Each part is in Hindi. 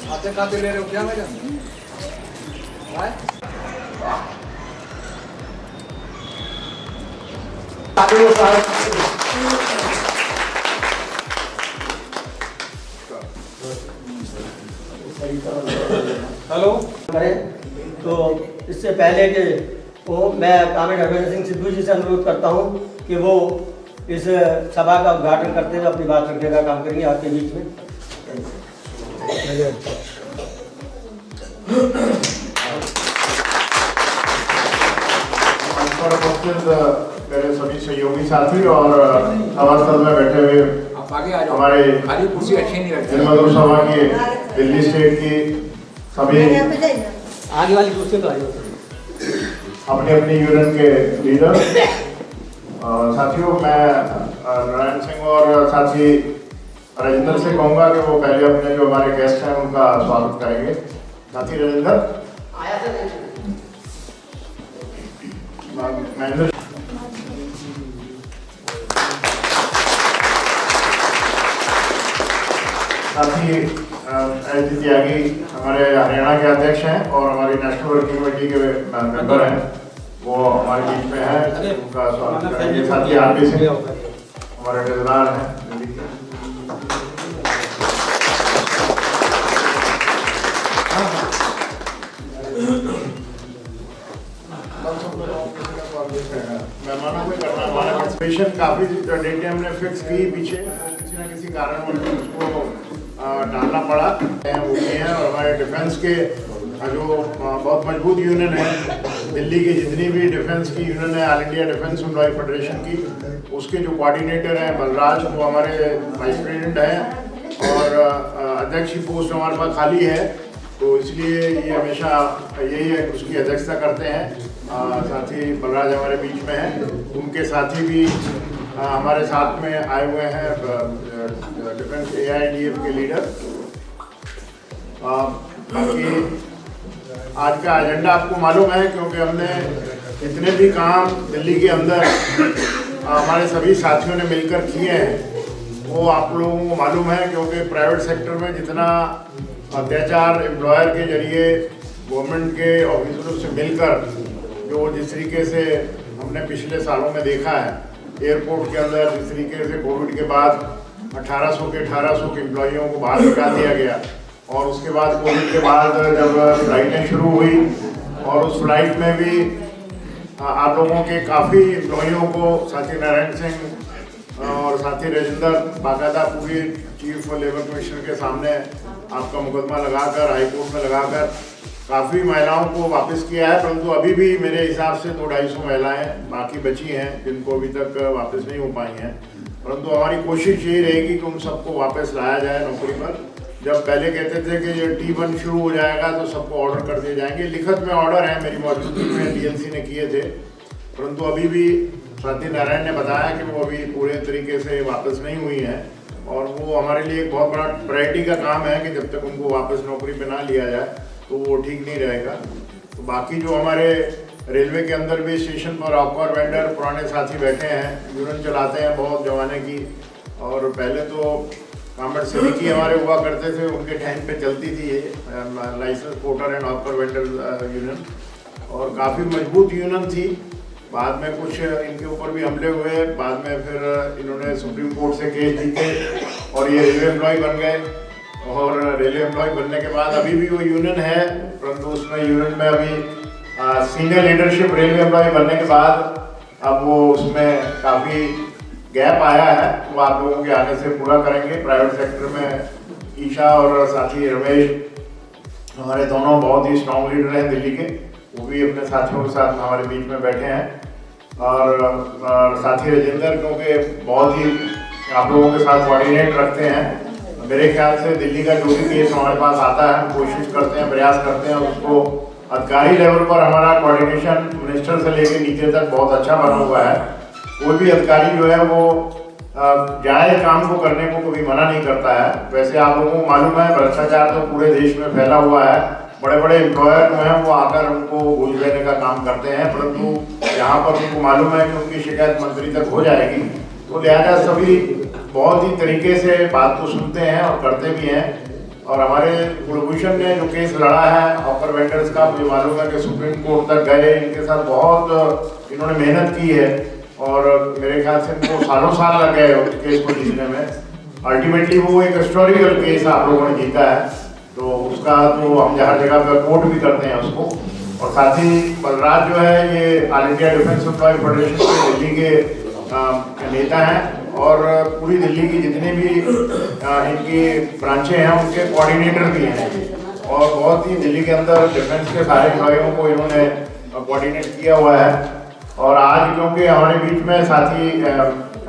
आते खाते ले रहे हो क्या मैडम? हेलो करें तो इससे पहले कि वो मैं कामेड हरभजन सिंह सिद्धू जी से अनुरोध करता हूं कि वो इस सभा का उद्घाटन करते हुए अपनी बात रखने का काम करेंगे आपके बीच में। मेरे सभी सहयोगी साथी और सभास्थल में बैठे हुए हमारे कुर्सी अच्छी नहीं लगती जनमधुर सभा की दिल्ली स्टेट की सभी आगे वाली कुर्सी तो आई अपने अपने यूनियन के लीडर साथियों, मैं नारायण सिंह और साथी राजेंद्र से कहूँगा कि वो पहले अपने जो हमारे गेस्ट हैं उनका स्वागत करेंगे। साथी राजेंद्र, महेंद्र, साथी एस डी त्यागी हमारे हरियाणा के अध्यक्ष हैं और हमारी नेशनल वर्किंग कमेटी के मेंबर हैं, वो हमारे बीच में है, उनका स्वागत करेंगे। साथी आरपी सिंह हमारे ठेकेदार हैं दिल्ली के। मेहमानों को करना हमारा पार्टिसिपेशन काफ़ी डेटें हमने फिक्स की, पीछे किसी न किसी कारण उसको डालना पड़ा वो किए हैं। और हमारे डिफेंस के जो बहुत मजबूत यूनियन है, दिल्ली की जितनी भी डिफेंस की यूनियन है, all India defence employ federation की, उसके जो कोऑर्डिनेटर हैं बलराज, वो हमारे वाइस प्रेसिडेंट हैं और अध्यक्ष की पोस्ट हमारे पास खाली है, तो इसलिए ये हमेशा यही है उसकी अध्यक्षता करते हैं। साथी बलराज हमारे बीच में हैं, उनके साथी भी हमारे साथ में आए हुए हैं डिफेंस AIDF के लीडर। बाकी आज का एजेंडा आपको मालूम है, क्योंकि हमने जितने भी काम दिल्ली के अंदर हमारे सभी साथियों ने मिलकर किए हैं वो आप लोगों को मालूम है, क्योंकि प्राइवेट सेक्टर में जितना अत्याचार एम्प्लॉयर के जरिए गवर्नमेंट के ऑफिसरों से मिलकर जो जिस तरीके से हमने पिछले सालों में देखा है एयरपोर्ट के अंदर, जिस तरीके से कोविड के बाद 1800 के एम्प्लॉइयों को बाहर निकाल दिया गया और उसके बाद कोविड के बाद जब फ्लाइटें शुरू हुई और उस फ्लाइट में भी आप लोगों के काफ़ी एम्प्लॉइयों को साथी नारायण सिंह और साथी राजेंद्र बाकायदा पूरी चीफ लेबर कमिश्नर के सामने आपका मुकदमा लगाकर हाईकोर्ट में लगाकर काफ़ी महिलाओं को वापस किया है, परंतु अभी भी मेरे हिसाब से 200-250 महिलाएं बाकी बची हैं जिनको अभी तक वापस नहीं हो पाई हैं। परंतु हमारी कोशिश यही रहेगी कि उन सबको वापस लाया जाए नौकरी पर। जब पहले कहते थे कि ये T1 शुरू हो जाएगा तो सबको ऑर्डर कर दिए जाएंगे, लिखित में ऑर्डर है मेरी मौजूदगी में DLC ने किए थे, परंतु अभी भी साथी नारायण ने बताया कि वो अभी पूरे तरीके से वापस नहीं हुई हैं और वो हमारे लिए एक बहुत बड़ा प्रायोरिटी का काम है कि जब तक उनको वापस नौकरी पे ना लिया जाए तो वो ठीक नहीं रहेगा। तो बाकी जो हमारे रेलवे के अंदर भी स्टेशन पर ऑफर वेंडर पुराने साथी बैठे हैं, यूनियन चलाते हैं बहुत जमाने की, और पहले तो कामेड सिद्दीकी हमारे हुआ करते थे, उनके टाइम पे चलती थी ये licence porter and offer vendor union, और काफ़ी मजबूत यूनियन थी। बाद में कुछ इनके ऊपर भी हमले हुए, बाद में फिर इन्होंने सुप्रीम कोर्ट से केस जीते और ये रेलवे एम्प्लॉय बन गए, और रेलवे एम्प्लॉय बनने के बाद अभी भी वो यूनियन है, परंतु उसमें यूनियन में अभी सीनियर लीडरशिप रेलवे एम्प्लॉय बनने के बाद अब वो उसमें काफ़ी गैप आया है, वो आप लोगों के आने से पूरा करेंगे। प्राइवेट सेक्टर में ईशा और साथी रमेश हमारे दोनों बहुत ही स्ट्रॉन्ग लीडर हैं दिल्ली के, वो भी अपने साथियों के साथ हमारे बीच में बैठे हैं, और साथी राजेंद्र क्योंकि बहुत ही आप लोगों के साथ कोऑर्डिनेट रखते हैं। मेरे ख्याल से दिल्ली का जो भी केस हमारे पास आता है हम कोशिश करते हैं, प्रयास करते हैं, उसको अधिकारी लेवल पर हमारा कोऑर्डिनेशन मिनिस्टर से लेकर नीचे तक बहुत अच्छा बना हुआ है। कोई भी अधिकारी जो है वो जायज़ काम को करने को कभी मना नहीं करता है। वैसे आप लोगों को मालूम है भ्रष्टाचार तो पूरे देश में फैला हुआ है, बड़े बड़े एम्प्लॉयर जो हैं वो आकर उनको घूस देने का काम करते हैं, परंतु यहाँ पर उनको मालूम है कि उनकी शिकायत मंत्री तक हो जाएगी, तो लिहाजा सभी बहुत ही तरीके से बात को सुनते हैं और करते भी हैं। और हमारे कुलभूषण ने जो केस लड़ा है हॉकर वेंडर्स का, मुझे मालूम है कि सुप्रीम कोर्ट तक गए, इनके साथ बहुत इन्होंने मेहनत की है और मेरे ख्याल से इनको सालों साल लग गए उस केस को जीतने में। अल्टीमेटली वो एक हिस्टोरिकल केस आप लोगों ने जीता है, तो उसका तो हम हर जगह पर कोर्ट भी करते हैं उसको। और साथ ही बलराज जो है ये all India defence employ federation के दिल्ली के नेता हैं और पूरी दिल्ली की जितनी भी इनकी ब्रांचें हैं उनके कोऑर्डिनेटर भी हैं और बहुत ही दिल्ली के अंदर डिफेंस के सारे एम्प्लॉयों को इन्होंने कोऑर्डिनेट किया हुआ है। और आज क्योंकि हमारे बीच में साथी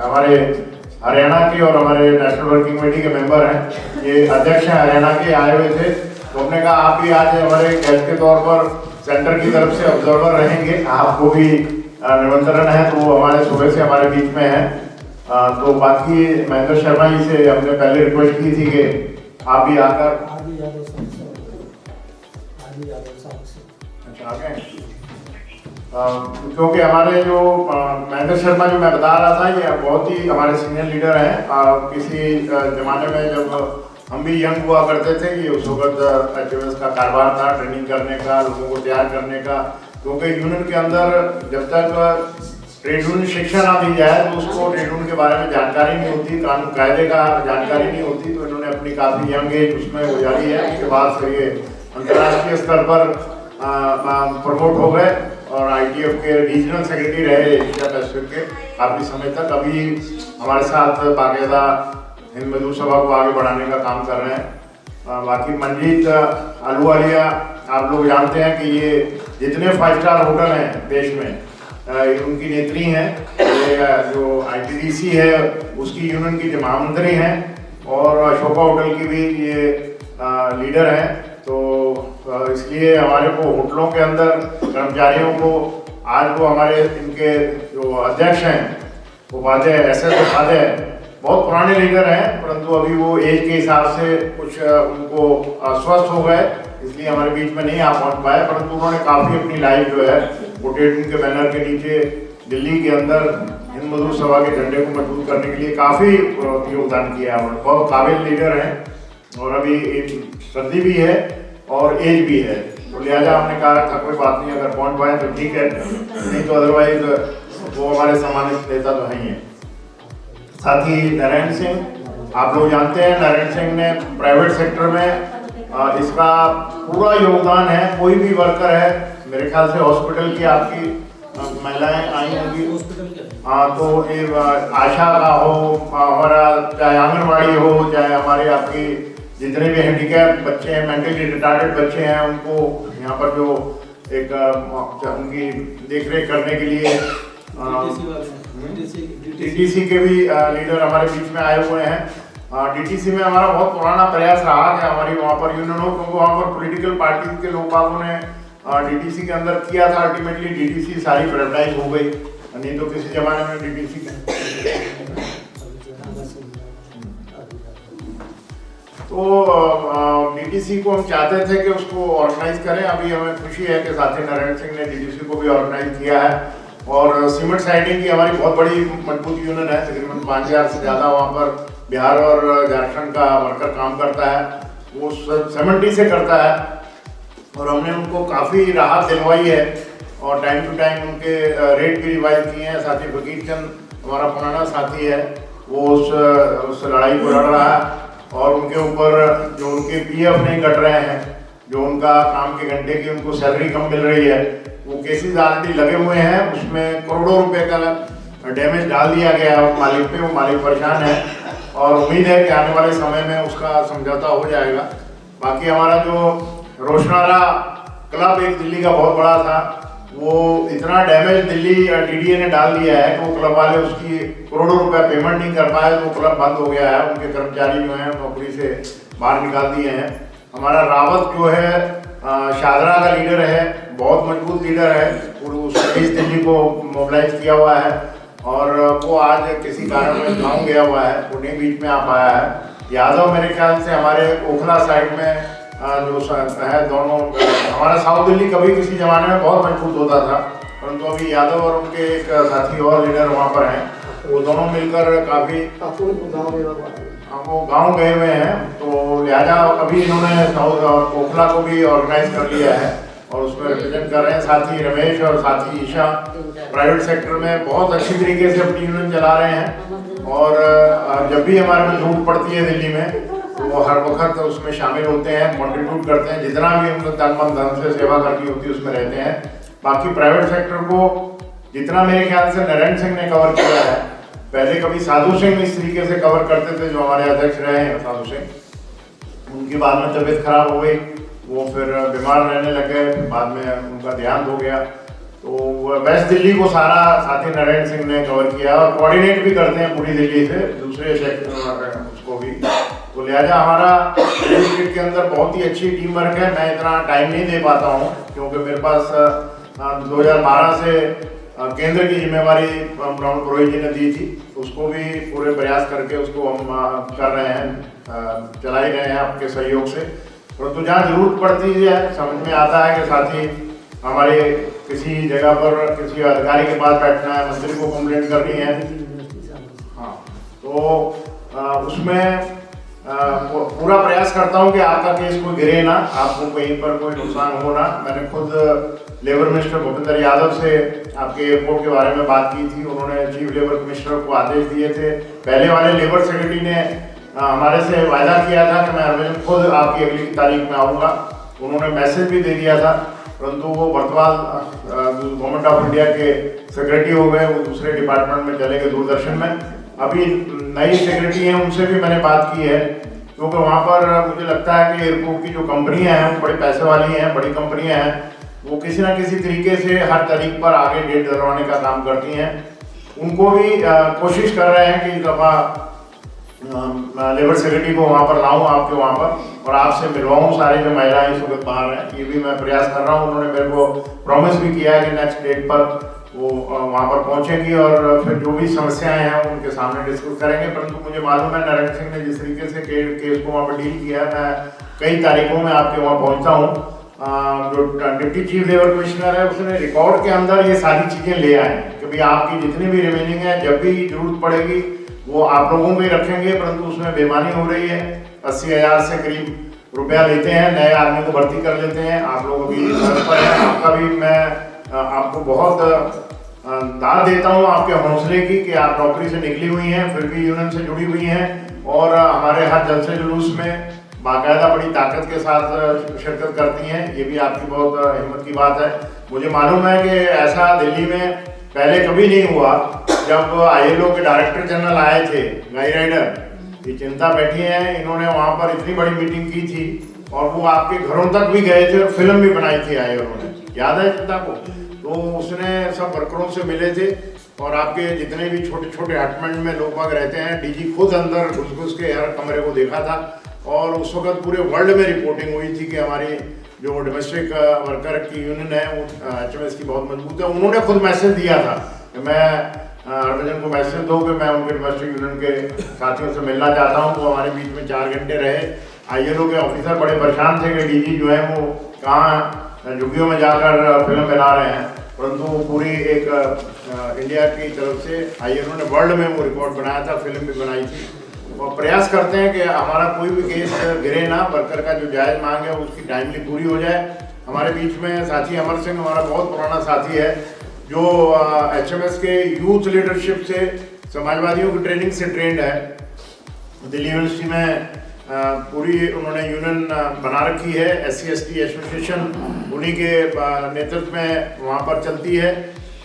हमारे हरियाणा के और हमारे नेशनल वर्किंग कमेटी के मेंबर हैं, ये अध्यक्ष हैं हरियाणा के, आए हुए थे, तो हमने कहा आप भी आज हमारे गेस्ट के तौर पर सेंटर की तरफ से ऑब्जर्वर रहेंगे, आपको भी निमंत्रण है, तो हमारे सुबह से हमारे बीच में है। तो बाकी महेंद्र शर्मा जी से हमने पहले रिक्वेस्ट की थी कि आप भी आकर अच्छा आ गए, क्योंकि हमारे जो महेंद्र शर्मा जो मैं बता रहा था ये बहुत ही हमारे सीनियर लीडर हैं। किसी जमाने में जब हम भी यंग हुआ करते थे, ये उस वक्त एचएमएस का कारोबार था, ट्रेनिंग करने का, लोगों को तैयार करने का, क्योंकि यूनियन के अंदर जब तक ट्रेड यूनियन शिक्षा ना दी जाए तो उसको ट्रेड यूनियन के बारे में जानकारी नहीं होती, कानून कायदे का जानकारी नहीं होती। तो इन्होंने अपनी काफ़ी यंग एज उसमें गुजारी है। उसके बाद से ये अंतर्राष्ट्रीय स्तर पर प्रमोट हो गए और ITF के रीजनल सेक्रेटरी रहे एशिया पैसिफिक के काफ़ी समय तक। अभी हमारे साथ बाकायदा हिंद मजदूर सभा को आगे बढ़ाने का काम कर रहे हैं। बाकी मंजीत अहलूवालिया आप लोग जानते हैं कि ये जितने 5 स्टार होटल हैं देश में उनकी नेत्री हैं। ये जो ITDC है उसकी यूनियन की जो महामंत्री हैं और अशोका होटल की भी ये लीडर हैं। तो इसलिए हमारे को होटलों के अंदर कर्मचारियों को आज वो हमारे इनके जो अध्यक्ष हैं उपाध्याय SS उपाध्याय बहुत पुराने लीडर हैं, परंतु अभी वो एज के हिसाब से कुछ उनको अस्वस्थ हो गए, इसलिए हमारे बीच में नहीं आ पहुँच पाए। परंतु उन्होंने काफ़ी अपनी लाइफ जो है रोटेटिंग के बैनर के नीचे दिल्ली के अंदर हिंद मजदूर सभा के झंडे को मजबूत करने के लिए काफ़ी योगदान किया है। बहुत काबिल लीडर हैं और अभी एक सर्दी भी है और एज भी है, तो लिहाजा हमने कहा था कोई बात नहीं, अगर पहुँच पाए तो ठीक है, नहीं तो अदरवाइज वो हमारे सम्मानित नेता तो हैं ही हैं। साथ ही नारायण सिंह आप लोग जानते हैं, नारायण सिंह ने प्राइवेट सेक्टर में इसका पूरा योगदान है। कोई भी वर्कर है, मेरे ख्याल से हॉस्पिटल की आपकी महिलाएं आई होंगी, तो ये आशा का हो, हमारा चाहे आंगनबाड़ी हो, चाहे हमारे आपकी जितने भी हैंडीकैप बच्चे हैं, मेंटली रिटार्डेड बच्चे हैं, उनको यहाँ पर जो एक उनकी देखरेख करने के लिए DTC के भी लीडर हमारे बीच में आए हुए हैं। DTC में हमारा बहुत पुराना प्रयास रहा कि हमारी वहाँ पर यूनियन हो, क्योंकि वहाँ पर पॉलिटिकल पार्टी के लोग बागों ने DTC के अंदर किया था। अल्टीमेटली DTC सारी प्राइवेटाइज हो गई, नहीं तो किसी जमाने में DTC तो DTC को हम चाहते थे कि उसको ऑर्गेनाइज करें। अभी हमें खुशी है कि साथी नारायण सिंह ने DTC को भी ऑर्गेनाइज किया है और सीमेंट साइडिंग की हमारी बहुत बड़ी मजबूत यूनियन है, तकरीबन 5000 से ज़्यादा वहाँ पर बिहार और झारखंड का वर्कर काम करता है, वो 70 से करता है और हमने उनको काफ़ी राहत दिलवाई है और टाइम टू टाइम उनके रेट भी रिवाइज किए हैं। साथी फकीर चंद हमारा पुराना साथी है, वो उस लड़ाई को लड़ रहा है और उनके ऊपर जो उनके PF नहीं कट रहे हैं, जो उनका काम के घंटे की उनको सैलरी कम मिल रही है, वो केसेस ऑलरेडी लगे हुए हैं, उसमें करोड़ों रुपए का डैमेज डाल दिया गया है मालिक पे। वो मालिक परेशान है और उम्मीद है कि आने वाले समय में उसका समझौता हो जाएगा। बाकी हमारा जो रोशनारा क्लब एक दिल्ली का बहुत बड़ा था, वो इतना डैमेज दिल्ली DDA ने डाल दिया है कि वो क्लब वाले उसकी करोड़ों रुपए पेमेंट नहीं कर पाए, तो क्लब बंद हो गया है। उनके कर्मचारी जो हैं नौकरी से बाहर निकाल दिए हैं। हमारा रावत जो है शाहदरा का लीडर है, बहुत मजबूत लीडर है, उसने इस दिल्ली को मोबिलाइज किया हुआ है और वो आज किसी कारण में गाँव गया हुआ है, वो नहीं बीच में आ पाया है। यादव मेरे ख्याल से हमारे ओखला साइड में जो है दोनों, हमारा साउथ दिल्ली कभी किसी ज़माने में बहुत मजबूत होता था, परंतु अभी यादव और उनके एक साथी और लीडर वहाँ पर हैं, वो दोनों मिलकर काफ़ी वो गांव गए हुए हैं, तो लिहाजा अभी इन्होंने साउथ और कोखला को भी ऑर्गेनाइज कर लिया है और उसमें रिप्रेजेंट कर रहे हैं। साथ ही रमेश और साथ ही ईशा प्राइवेट सेक्टर में बहुत अच्छी तरीके से अपनी यूनियन चला रहे हैं और जब भी हमारे में जरूरत पड़ती है दिल्ली में तो वो हर वक्त उसमें शामिल होते हैं, कंट्रीब्यूट करते हैं, जितना भी उनको तन मन धन से सेवा करनी होती है उसमें रहते हैं। बाकी प्राइवेट सेक्टर को जितना मेरे ख्याल से नारायण सिंह ने कवर किया है, पहले कभी साधु सिंह इस तरीके से कवर करते थे जो हमारे अध्यक्ष रहे हैं साधु सिंह, उनकी बाद में तबीयत खराब हो गई, वो फिर बीमार रहने लगे, बाद में उनका देहांत हो गया। तो वेस्ट दिल्ली को सारा साथी नारायण सिंह ने कवर किया और कोऑर्डिनेट भी करते हैं पूरी दिल्ली से दूसरे सेक्टर उसको भी। तो लिहाजा हमारा डिस्ट्रिक्ट के अंदर बहुत ही अच्छी टीम वर्क है। मैं इतना टाइम नहीं दे पाता हूँ क्योंकि मेरे पास 2012 से केंद्र की जिम्मेवारी ब्राह्मण पुरोहित जी ने दी थी, उसको भी पूरे प्रयास करके उसको हम कर रहे हैं, चला ही रहे हैं आपके सहयोग से। परंतु जहाँ जरूरत पड़ती है समझ में आता है कि साथी हमारे किसी जगह पर किसी अधिकारी के पास बैठना है, मंत्री को कंप्लेंट करनी है, हाँ, तो उसमें पूरा प्रयास करता हूं कि आपका केस कोई गिरे ना, आपको कहीं पर कोई नुकसान हो ना। मैंने खुद लेबर मिनिस्टर भूपेंद्र यादव से आपके एयरपोर्ट के बारे में बात की थी, उन्होंने चीफ लेबर कमिश्नर को आदेश दिए थे। पहले वाले लेबर सेक्रेटरी ने हमारे से वायदा किया था कि मैं हरभजन खुद आपकी अगली तारीख में आऊँगा, उन्होंने मैसेज भी दे दिया था, परंतु वो वर्तमान गवर्नमेंट ऑफ इंडिया के सेक्रेटरी हो गए, वो दूसरे डिपार्टमेंट में चले गए दूरदर्शन में। अभी नई सेक्रेटरी हैं उनसे भी मैंने बात की है, क्योंकि वहाँ पर मुझे लगता है कि एयरपोर्ट की जो कंपनियाँ हैं वो बड़ी पैसे वाली हैं, बड़ी कंपनियाँ हैं, वो किसी ना किसी तरीके से हर तारीख पर आगे डेट दिलवाने का काम करती हैं। उनको भी कोशिश कर रहे हैं कि इस दफ़ा लेबर सेक्रेटरी को वहाँ पर लाऊं आपके वहाँ पर और आपसे मिलवाऊं सारी जो महिलाएं इस वक्त बाहर हैं, ये भी मैं प्रयास कर रहा हूँ। उन्होंने मेरे को प्रॉमिस भी किया है कि नेक्स्ट डेट पर वो वहाँ पर पहुँचेंगी और फिर जो भी समस्याएं हैं उनके सामने डिस्कस करेंगे। परंतु मुझे मालूम है नारायण सिंह ने जिस तरीके से केस को वहाँ पर डील किया है, मैं कई तारीखों में आपके वहाँ पहुँचता हूँ। जो डिप्टी चीफ लेबर कमिश्नर है उसने रिकॉर्ड के अंदर ये सारी चीज़ें ले आए कि भाई आपकी जितनी भी रिमेनिंग है जब भी जरूरत पड़ेगी वो आप लोगों को ही रखेंगे, परंतु उसमें बेईमानी हो रही है। 80,000 से करीब रुपया लेते हैं, नए आदमी को भर्ती कर लेते हैं। आप लोग अभी घर पर हैं, आपका भी मैं आपको बहुत दाद देता हूँ आपके हौसले की कि आप नौकरी से निकली हुई हैं, फिर भी यूनियन से जुड़ी हुई हैं और हमारे हर जलसे जुलूस में बाकायदा बड़ी ताकत के साथ शिरकत करती हैं। ये भी आपकी बहुत हिम्मत की बात है। मुझे मालूम है कि ऐसा दिल्ली में पहले कभी नहीं हुआ। जब ILO के डायरेक्टर जनरल आए थे गाई राइडर, ये चिंता बैठी हैं, इन्होंने वहाँ पर इतनी बड़ी मीटिंग की थी और वो आपके घरों तक भी गए थे और फिल्म भी बनाई थी ILO ने, याद है चिंता को? तो उसने सब वर्करों से मिले थे और आपके जितने भी छोटे छोटे हटमेंट में लोग बाग रहते हैं, DG खुद अंदर घुस के हर कमरे को देखा था और उस वक्त पूरे वर्ल्ड में रिपोर्टिंग हुई थी कि हमारी जो डोमेस्टिक वर्कर की यूनियन है वो HMS की बहुत मजबूत है। उन्होंने खुद मैसेज दिया था कि मैं हरभजन को मैसेज दो कि मैं उनके डोमेस्टिक यूनियन के साथियों से मिलना चाहता हूँ। तो हमारे बीच में 4 घंटे रहे। ILO के ऑफिसर बड़े परेशान थे कि DG जो है वो कहाँ झुग्गियों में जाकर फिल्म बना रहे हैं, परंतु पूरी एक इंडिया की तरफ से ILO ने वर्ल्ड में वो रिकॉर्ड बनाया था, फिल्म भी बनाई थी। और प्रयास करते हैं कि हमारा कोई भी केस गिरे ना, वर्कर का जो जायज़ मांग है उसकी टाइमली पूरी हो जाए। हमारे बीच में साथी अमर सिंह हमारा बहुत पुराना साथी है जो HMS के यूथ लीडरशिप से समाजवादियों की ट्रेनिंग से ट्रेंड है। दिल्ली यूनिवर्सिटी में पूरी उन्होंने यूनियन बना रखी है, SC ST एसोसिएशन उन्हीं के नेतृत्व में वहाँ पर चलती है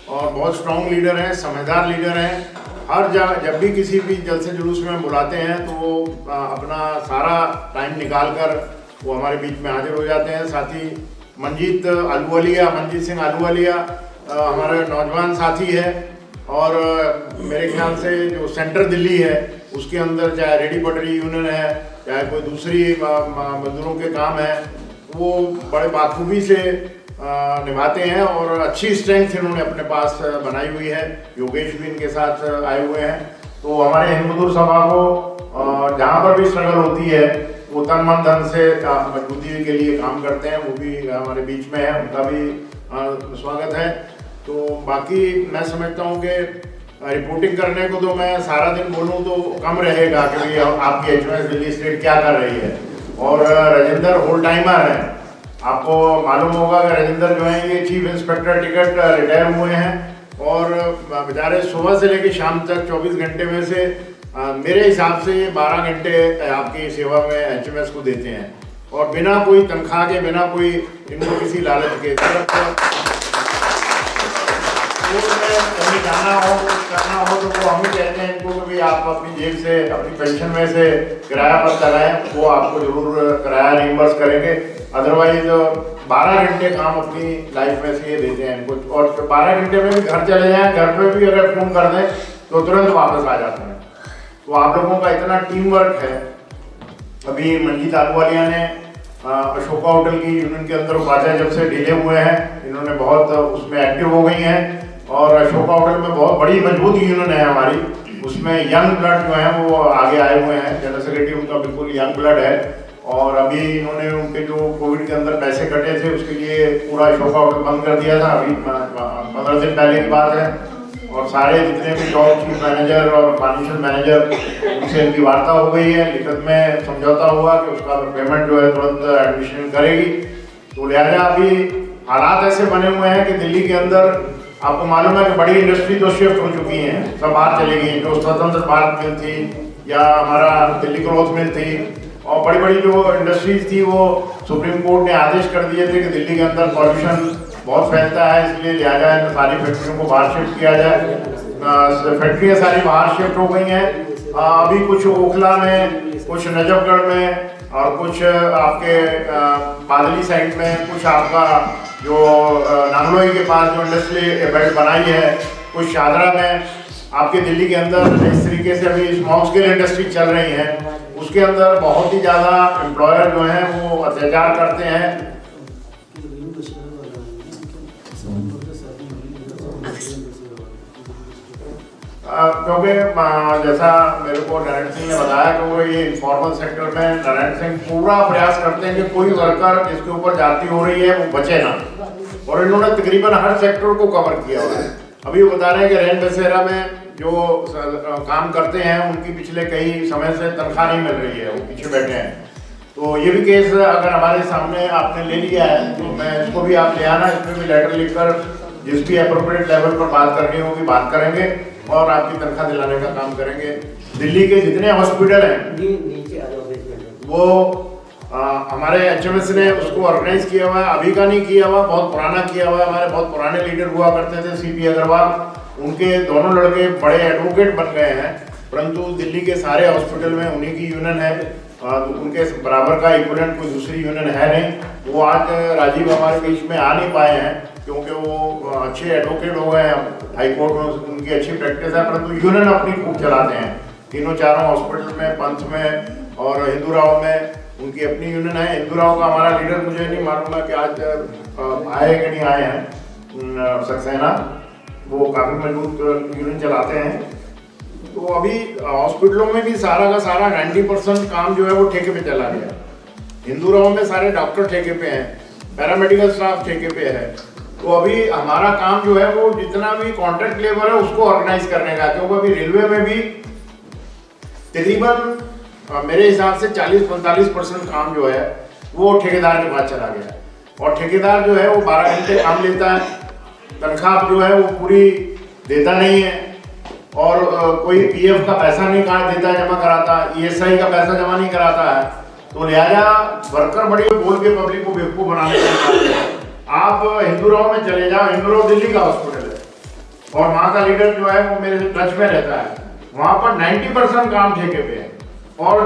और बहुत स्ट्रॉन्ग लीडर हैं, समझदार लीडर हैं। हर जब भी किसी भी जलसे जुलूस में बुलाते हैं तो वो अपना सारा टाइम निकाल कर वो हमारे बीच में हाजिर हो जाते हैं। साथ ही मंजीत सिंह आलूवालिया हमारे नौजवान साथी है और मेरे ख्याल से जो सेंट्रल दिल्ली है उसके अंदर चाहे रेडी पटरी यूनियन है, चाहे कोई दूसरी मजदूरों के काम है, वो बड़े बाखूबी से निभाते हैं और अच्छी स्ट्रेंथ इन्होंने अपने पास बनाई हुई है। योगेश भी इनके साथ आए हुए हैं। तो हमारे हिंद मजदूर सभा को जहाँ पर भी स्ट्रगल होती है वो तन मन धन से मजबूती के लिए काम करते हैं, वो भी हमारे बीच में है, उनका भी स्वागत है। तो बाकी मैं समझता हूँ कि रिपोर्टिंग करने को तो मैं सारा दिन बोलूँ तो कम रहेगा कि भाई आपकी एचएमएस दिल्ली स्टेट क्या कर रही है। और राजेंद्र होल टाइमर है, आपको मालूम होगा कि राजेंद्र जो है ये चीफ इंस्पेक्टर टिकट रिटायर हुए हैं और बेचारे सुबह से लेकर शाम तक 24 घंटे में से मेरे हिसाब से ये 12 घंटे आपकी सेवा में एचएमएस को देते हैं और बिना कोई तनख्वाह के, बिना कोई इनको किसी लालच के तरफ कहीं जाना हो, कुछ करना हो तो वो हम ही कहते हैं इनको कि भाई आप अपनी जेब से, अपनी पेंशन में से किराया पर कराएं, वो आपको जरूर किराया रिइंबर्स करेंगे। अदरवाइज 12 घंटे काम अपनी लाइफ में से ये देते हैं इनको और 12 घंटे में भी घर चले जाएं, घर पे भी अगर फ़ोन कर दें तो तुरंत वापस आ जाते हैं। तो आप लोगों का इतना टीम वर्क है। अभी मंजीत आलूवालिया ने अशोका होटल की यूनियन के अंदर उपाध्याय जब से ढीले हुए हैं, इन्होंने बहुत उसमें एक्टिव हो गई हैं और अशोका होटल में बहुत बड़ी मजबूत यूनियन है हमारी, उसमें यंग ब्लड जो है वो आगे आए हुए हैं। जनरल सेक्रेटरी उनका बिल्कुल यंग ब्लड है और अभी इन्होंने उनके जो कोविड के अंदर पैसे कटे थे उसके लिए पूरा अशोका होटल बंद कर दिया था। अभी 15 दिन पहले की बात है और सारे जितने भी टॉप चीफ मैनेजर और फाइनेंशियल मैनेजर उनसे इनकी वार्ता हो गई है, लिखित में समझौता हुआ कि उसका पेमेंट जो है तुरंत एडमिशन करेगी। तो लिहाजा अभी हालात ऐसे बने हुए हैं कि दिल्ली के अंदर आपको मालूम है कि बड़ी इंडस्ट्री तो शिफ्ट हो चुकी हैं, सब बाहर चली गई। जो स्वतंत्र भारत मिल थी या हमारा दिल्ली ग्रोथ मिल थी और बड़ी बड़ी जो इंडस्ट्रीज थी वो सुप्रीम कोर्ट ने आदेश कर दिए थे कि दिल्ली के अंदर पॉल्यूशन बहुत फैलता है, इसलिए लिहाजा इन सारी फैक्ट्रियों को बाहर शिफ्ट किया जाए। फैक्ट्रियाँ सारी बाहर शिफ्ट हो गई हैं। अभी कुछ ओखला में, कुछ नजफगढ़ में और कुछ आपके बादली साइड में, कुछ आपका जो नांगलोई के पास जो इंडस्ट्री बेल्ट बनाई है, कुछ शादरा में, आपके दिल्ली के अंदर इस तरीके से अभी स्मॉल स्केल इंडस्ट्री चल रही है, उसके अंदर बहुत ही ज़्यादा एम्प्लॉयर जो हैं वो अत्याचार करते हैं। क्योंकि जैसा मेरे को नारायण सिंह ने बताया कि वो ये इनफॉर्मल सेक्टर में नारायण सिंह पूरा प्रयास करते हैं कि कोई वर्कर जिसके ऊपर जाती हो रही है वो बचे ना, और इन्होंने तकरीबन हर सेक्टर को कवर किया हुआ है। अभी वो बता रहे हैं कि रैन बसेरा में जो काम करते हैं उनकी पिछले कई समय से तनख्वाह नहीं मिल रही है, वो पीछे बैठे हैं। तो ये भी केस अगर हमारे सामने आपने ले लिया है तो मैं इसको भी आप ले आना, इसमें भी लेटर लिखकर जिस भी अप्रोप्रिएट लेवल पर बात करनी होगी बात करेंगे और आपकी तनख्वाह दिलाने का काम करेंगे। दिल्ली के जितने हॉस्पिटल हैं वो हमारे एचएमएस ने उसको ऑर्गेनाइज किया हुआ है, अभी का नहीं किया हुआ, बहुत पुराना किया हुआ है। हमारे बहुत पुराने लीडर हुआ करते थे, सीपी अग्रवाल, उनके दोनों लड़के बड़े एडवोकेट बन गए हैं, परंतु दिल्ली के सारे हॉस्पिटल में उन्हीं की यूनियन है, तो उनके बराबर का इक्विवेलेंट कोई दूसरी यूनियन है नहीं। वो आज राजीव हमारे बीच में आ नहीं पाए हैं क्योंकि वो अच्छे एडवोकेट हो गए हैं, हाई कोर्ट में उनकी अच्छी प्रैक्टिस है, परंतु यूनियन अपनी खूब चलाते हैं। तीनों चारों हॉस्पिटल में, पंथ में और हिंदूराव में उनकी अपनी यूनियन है। हिंदूराव का हमारा लीडर मुझे नहीं मालूम है कि आज आए कि नहीं आए हैं, सक्सेना, वो काफ़ी मजबूत यूनियन चलाते हैं। तो अभी हॉस्पिटलों में भी सारा का सारा 90% काम जो है वो ठेके पे चला गया। हिंदूराव में सारे डॉक्टर ठेके पे हैं, पैरामेडिकल स्टाफ ठेके पे है। तो अभी हमारा काम जो है वो जितना भी कॉन्ट्रैक्ट लेबर है उसको ऑर्गेनाइज करने का, क्योंकि अभी रेलवे में भी तकरीबन मेरे हिसाब से 40-45% काम जो है वो ठेकेदार के पास चला गया और ठेकेदार जो है वो 12 घंटे काम लेता है, तनख्वाह जो है वो पूरी देता नहीं है और कोई पीएफ का पैसा नहीं काट देता है, जमा कराता, ईएसआई का पैसा जमा नहीं कराता है। तो लिहाजा वर्कर बड़ी बोल के पब्लिक को बेवकूफ़ बनाने के आप हिंदूराव में चले जाओ, हिंदूराव दिल्ली का हॉस्पिटल है और वहाँ का लीडर जो है वो मेरे टच में रहता है। वहाँ पर 90% काम ठेके पे है और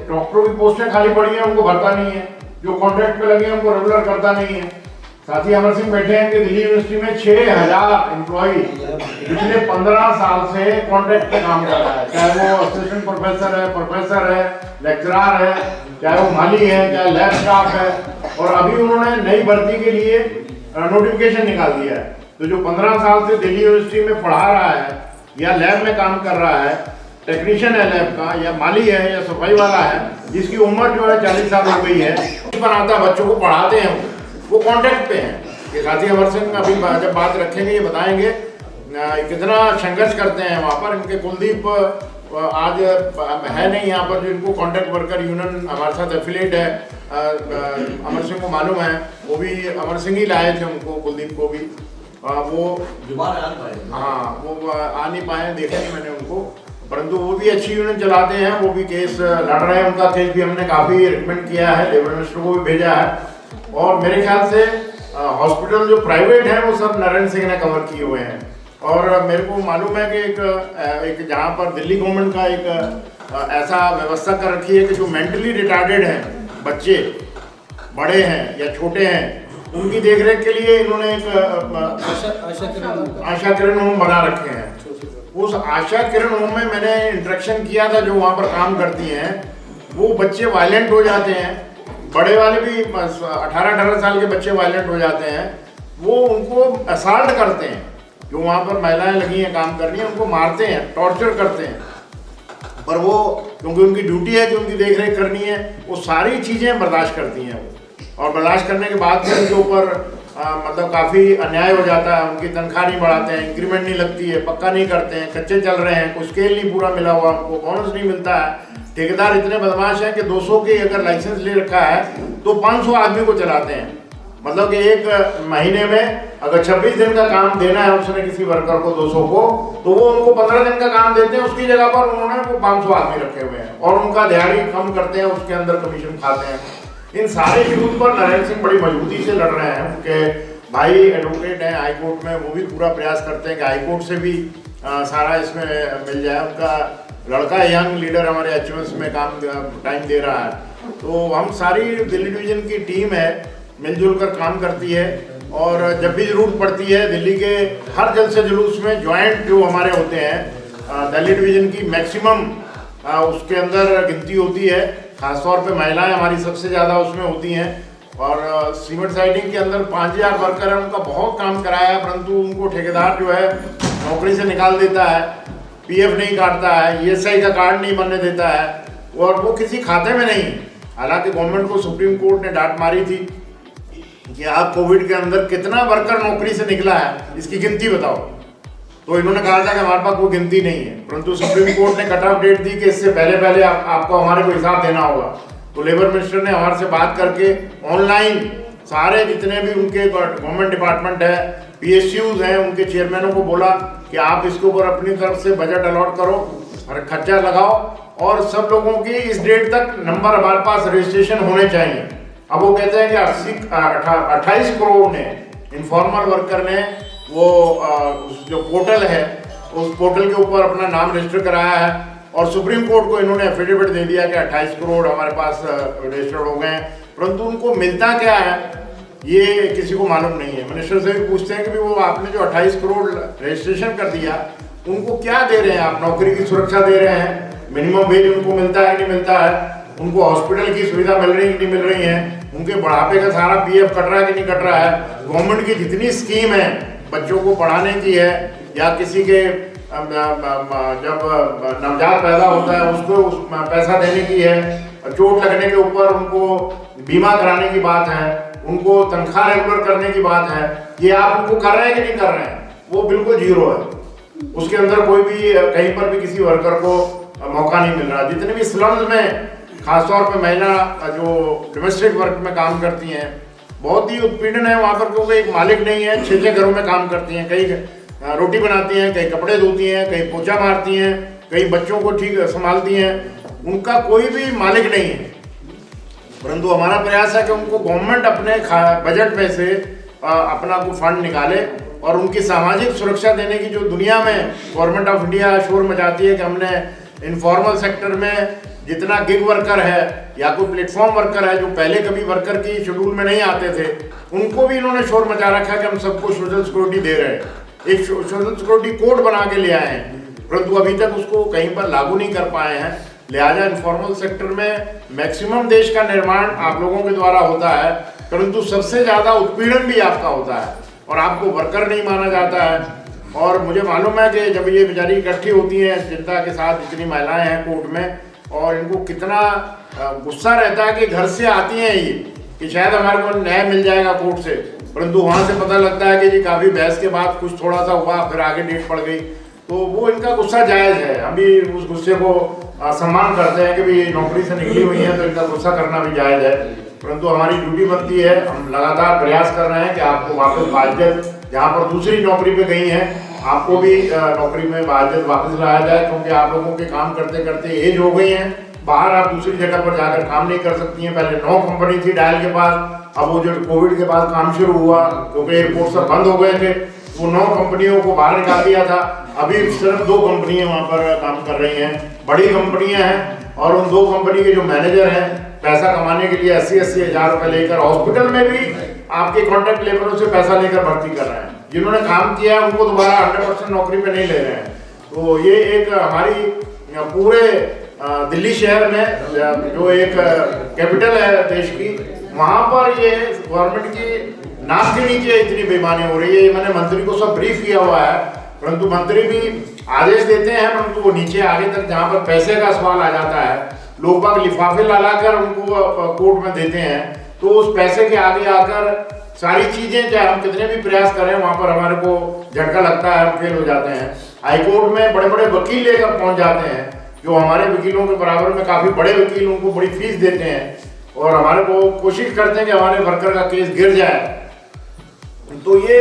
डॉक्टरों की पोस्टें खाली पड़ी हैं, उनको भरता नहीं है, जो कॉन्ट्रैक्ट पे लगे हैं उनको रेगुलर करता नहीं है। साथी अमर सिंह बैठे हैं कि दिल्ली यूनिवर्सिटी में 6000 एम्प्लॉई पिछले 15 साल से कॉन्ट्रैक्ट पे काम कर रहा है, चाहे वो असिस्टेंट प्रोफेसर है, लेक्चरर है, चाहे वो माली है, चाहे लैब स्टाफ है। और अभी उन्होंने नई भर्ती के लिए नोटिफिकेशन निकाल दिया है। तो जो 15 साल से दिल्ली यूनिवर्सिटी में पढ़ा रहा है या लैब में काम कर रहा है, टेक्नीशियन है लैब का या माली है या सफाई वाला है, जिसकी उम्र जो है 40 साल हो गई है, बनाता बच्चों को पढ़ाते हैं, वो कॉन्ट्रैक्ट पे हैं। ये साथी अमर सिंह अभी जब बात रखेंगे ये बताएंगे। कितना संघर्ष करते हैं वहाँ पर। इनके कुलदीप आज है नहीं यहाँ पर, जो इनको कॉन्ट्रैक्ट वर्कर यूनियन हमारे साथ एफिलेट है, अमर सिंह को मालूम है, वो भी अमर सिंह ही लाए थे उनको, कुलदीप को भी। वो हाँ वो आ नहीं पाए, देखे नहीं मैंने उनको, परंतु वो भी अच्छी यूनियन चलाते हैं, वो भी केस लड़ रहे हैं। उनका केस भी हमने काफ़ी रिकमेंड किया है, लेबर मिनिस्टर को भी भेजा है। और मेरे ख्याल से हॉस्पिटल जो प्राइवेट है वो सब नारायण सिंह ने कवर किए हुए हैं। और मेरे को मालूम है कि एक जहाँ पर दिल्ली गवर्नमेंट का एक ऐसा व्यवस्था कर रखी है कि जो मेंटली रिटार्डेड हैं, बच्चे बड़े हैं या छोटे हैं, उनकी देखरेख के लिए इन्होंने एक आशा किरण होम बना रखे हैं। उस आशा किरण होम में मैंने इंटरेक्शन किया था, जो वहाँ पर काम करती हैं, वो बच्चे वायलेंट हो जाते हैं, बड़े वाले भी 18-18 साल के बच्चे वायलेंट हो जाते हैं, वो उनको असॉल्ट करते हैं। जो वहाँ पर महिलाएं लगी हैं काम करनी है, उनको मारते हैं, टॉर्चर करते हैं, पर वो क्योंकि उनकी ड्यूटी है कि उनकी देखरेख करनी है, वो सारी चीज़ें बर्दाश्त करती हैं वो। और बर्दाश्त करने के बाद भी उनके ऊपर मतलब काफ़ी अन्याय हो जाता है। उनकी तनख्वाह नहीं बढ़ाते हैं, इंक्रीमेंट नहीं लगती है, पक्का नहीं करते हैं, कच्चे चल रहे हैं, कोई स्केल नहीं पूरा मिला हुआ, उनको बोनस नहीं मिलता है। ठेकेदार इतने बदमाश हैं कि 200 के अगर लाइसेंस ले रखा है तो 500 आदमी को चलाते हैं। मतलब कि एक महीने में अगर 26 दिन का काम देना है उसने किसी वर्कर को 200 को, तो वो उनको 15 दिन का काम देते हैं, उसकी जगह पर उन्होंने वो 500 आदमी रखे हुए हैं और उनका दिहाड़ी कम करते हैं, उसके अंदर कमीशन खाते हैं। इन सारे इशूज पर नारायण सिंह बड़ी मजबूती से लड़ रहे हैं। उनके भाई एडवोकेट हैं हाई कोर्ट में, वो भी पूरा प्रयास करते हैं कि हाई कोर्ट से भी सारा इसमें मिल जाए। उनका लड़का यंग लीडर हमारे HMS में काम टाइम दे रहा है। तो हम सारी दिल्ली डिवीजन की टीम है, मिलजुल कर काम करती है। और जब भी ज़रूरत पड़ती है दिल्ली के हर जलसे जुलूस में ज्वाइंट जो हमारे होते हैं, दिल्ली डिवीजन की मैक्सिमम उसके अंदर गिनती होती है। खासतौर पे महिलाएं हमारी सबसे ज़्यादा उसमें होती हैं। और सीमेंट साइडिंग के अंदर 5000 वर्कर हैं, उनका बहुत काम कराया, परंतु उनको ठेकेदार जो है नौकरी से निकाल देता है, PF नहीं काटता है, ESI का कार्ड नहीं बनने देता है, और वो किसी खाते में नहीं। हालांकि गवर्नमेंट को सुप्रीम कोर्ट ने डांट मारी थी कि आप कोविड के अंदर कितना वर्कर नौकरी से निकला है, इसकी गिनती बताओ। तो इन्होंने कहा था कि हमारे पास कोई गिनती नहीं है, परंतु सुप्रीम कोर्ट ने कट ऑफ डेट दी कि इससे पहले आपको हमारे को हिसाब देना होगा। तो लेबर मिनिस्टर ने हमारे से बात करके ऑनलाइन सारे जितने भी उनके गवर्नमेंट डिपार्टमेंट है, PSUs हैं, उनके चेयरमैनों को बोला कि आप इसके ऊपर अपनी तरफ से बजट अलॉट करो और खर्चा लगाओ, और सब लोगों की इस डेट तक नंबर हमारे पास रजिस्ट्रेशन होने चाहिए। अब वो कहते हैं कि 28 करोड़ ने इनफॉर्मल वर्कर ने वो जो पोर्टल है उस पोर्टल के ऊपर अपना नाम रजिस्टर कराया है, और सुप्रीम कोर्ट को इन्होंने एफिडेविट दे दिया कि 28 करोड़ हमारे पास रजिस्टर्ड हो गए हैं, परंतु उनको मिलता क्या है ये किसी को मालूम नहीं है। मिनिस्टर से भी पूछते हैं कि वो आपने जो 28 करोड़ रजिस्ट्रेशन कर दिया, उनको क्या दे रहे हैं आप? नौकरी की सुरक्षा दे रहे हैं, मिनिमम वेज उनको मिलता है कि नहीं मिलता है, उनको हॉस्पिटल की सुविधा मिल रही है कि नहीं मिल रही है, उनके बुढ़ापे का सारा PF कट रहा है कि नहीं कट रहा है, गवर्नमेंट की जितनी स्कीम है बच्चों को पढ़ाने की है, या किसी के जब नवजात पैदा होता है उसको पैसा देने की है, चोट लगने के ऊपर उनको बीमा कराने की बात है, उनको तनख्वाह रेगुलर करने की बात है, ये आप उनको कर रहे हैं कि नहीं कर रहे हैं? वो बिल्कुल जीरो है। उसके अंदर कोई भी कहीं पर भी किसी वर्कर को मौका नहीं मिल रहा। जितने भी स्लम्स में खासतौर पे महिला जो डोमेस्टिक वर्क में काम करती हैं, बहुत ही उत्पीड़न है वहाँ पर, क्योंकि एक मालिक नहीं है, 6 घरों में काम करती हैं, कहीं रोटी बनाती हैं, कहीं कपड़े धोती हैं, कहीं पोछा मारती हैं, कहीं बच्चों को ठीक संभालती हैं, उनका कोई भी मालिक नहीं है। परंतु हमारा प्रयास है कि उनको गवर्नमेंट अपने बजट में से अपना को फंड निकाले और उनकी सामाजिक सुरक्षा देने की, जो दुनिया में गवर्नमेंट ऑफ इंडिया शोर मचाती है कि हमने इनफॉर्मल सेक्टर में जितना गिग वर्कर है या कोई प्लेटफॉर्म वर्कर है जो पहले कभी वर्कर की शेड्यूल में नहीं आते थे, उनको भी इन्होंने शोर मचा रखा है कि हम सबको सोशल सिक्योरिटी दे रहे हैं। एक सोशल सिक्योरिटी कोड बना के ले आए हैं, परंतु अभी तक उसको कहीं पर लागू नहीं कर पाए हैं। लिहाजा इनफॉर्मल सेक्टर में मैक्सिमम देश का निर्माण आप लोगों के द्वारा होता है, परंतु सबसे ज़्यादा उत्पीड़न भी आपका होता है और आपको वर्कर नहीं माना जाता है। और मुझे मालूम है कि जब ये बेचारी इकट्ठी होती हैं चिंता के साथ, जितनी महिलाएं हैं कोर्ट में, और इनको कितना गुस्सा रहता है कि घर से आती हैं ये कि शायद हमारे को न्याय मिल जाएगा कोर्ट से, परंतु वहाँ से पता लगता है कि जी काफ़ी बहस के बाद कुछ थोड़ा सा हुआ, फिर आगे डेट पड़ गई। तो वो इनका गुस्सा जायज़ है, हम भी उस गुस्से को सम्मान करते हैं कि भी नौकरी से निकली हुई है तो इनका गुस्सा करना भी जायज़ है। परंतु हमारी ड्यूटी बनती है, हम लगातार प्रयास कर रहे हैं कि आपको वापस बाध्यत, जहाँ पर दूसरी नौकरी पे गई हैं, आपको भी नौकरी में बाध्यत वापस लाया जाए, क्योंकि आप लोगों के काम करते करते एज हो गई है, बाहर आप दूसरी जगह पर जाकर काम नहीं कर सकती हैं। पहले 9 कंपनी थी डायल के पास, अब वो जो कोविड के बाद काम शुरू हुआ, क्योंकि एयरपोर्ट सब बंद हो गए थे, वो 9 कंपनियों को बाहर निकाल दिया था। अभी सिर्फ 2 कंपनियां वहाँ पर काम कर रही हैं, बड़ी कंपनियां हैं, और उन 2 कंपनी के जो मैनेजर हैं पैसा कमाने के लिए 80-80 हज़ार रुपये लेकर हॉस्पिटल में भी आपके कॉन्ट्रैक्ट लेबरों से पैसा लेकर भर्ती कर रहे हैं। जिन्होंने काम किया है उनको दोबारा 100% नौकरी पे नहीं ले रहे हैं। तो ये एक हमारी पूरे दिल्ली शहर में जो एक कैपिटल है देश की, वहाँ पर ये गवर्नमेंट की नाक के नीचे इतनी बेईमानी हो रही है। मैंने मंत्री को सब ब्रीफ किया हुआ है, परंतु मंत्री भी आदेश देते हैं, परंतु वो नीचे आगे तक जहाँ पर पैसे का सवाल आ जाता है, लोग बाग लिफाफे ला कर उनको कोर्ट में देते हैं, तो उस पैसे के आगे आकर सारी चीजें चाहे हम कितने भी प्रयास करें वहाँ पर हमारे को झटका लगता है, हम फेल हो जाते हैं। हाईकोर्ट में बड़े बड़े वकील लेकर पहुँच जाते हैं, जो हमारे वकीलों के बराबर में काफ़ी बड़े वकील, उनको बड़ी फीस देते हैं और हमारे को कोशिश करते हैं कि हमारे वर्कर का केस गिर जाए। तो ये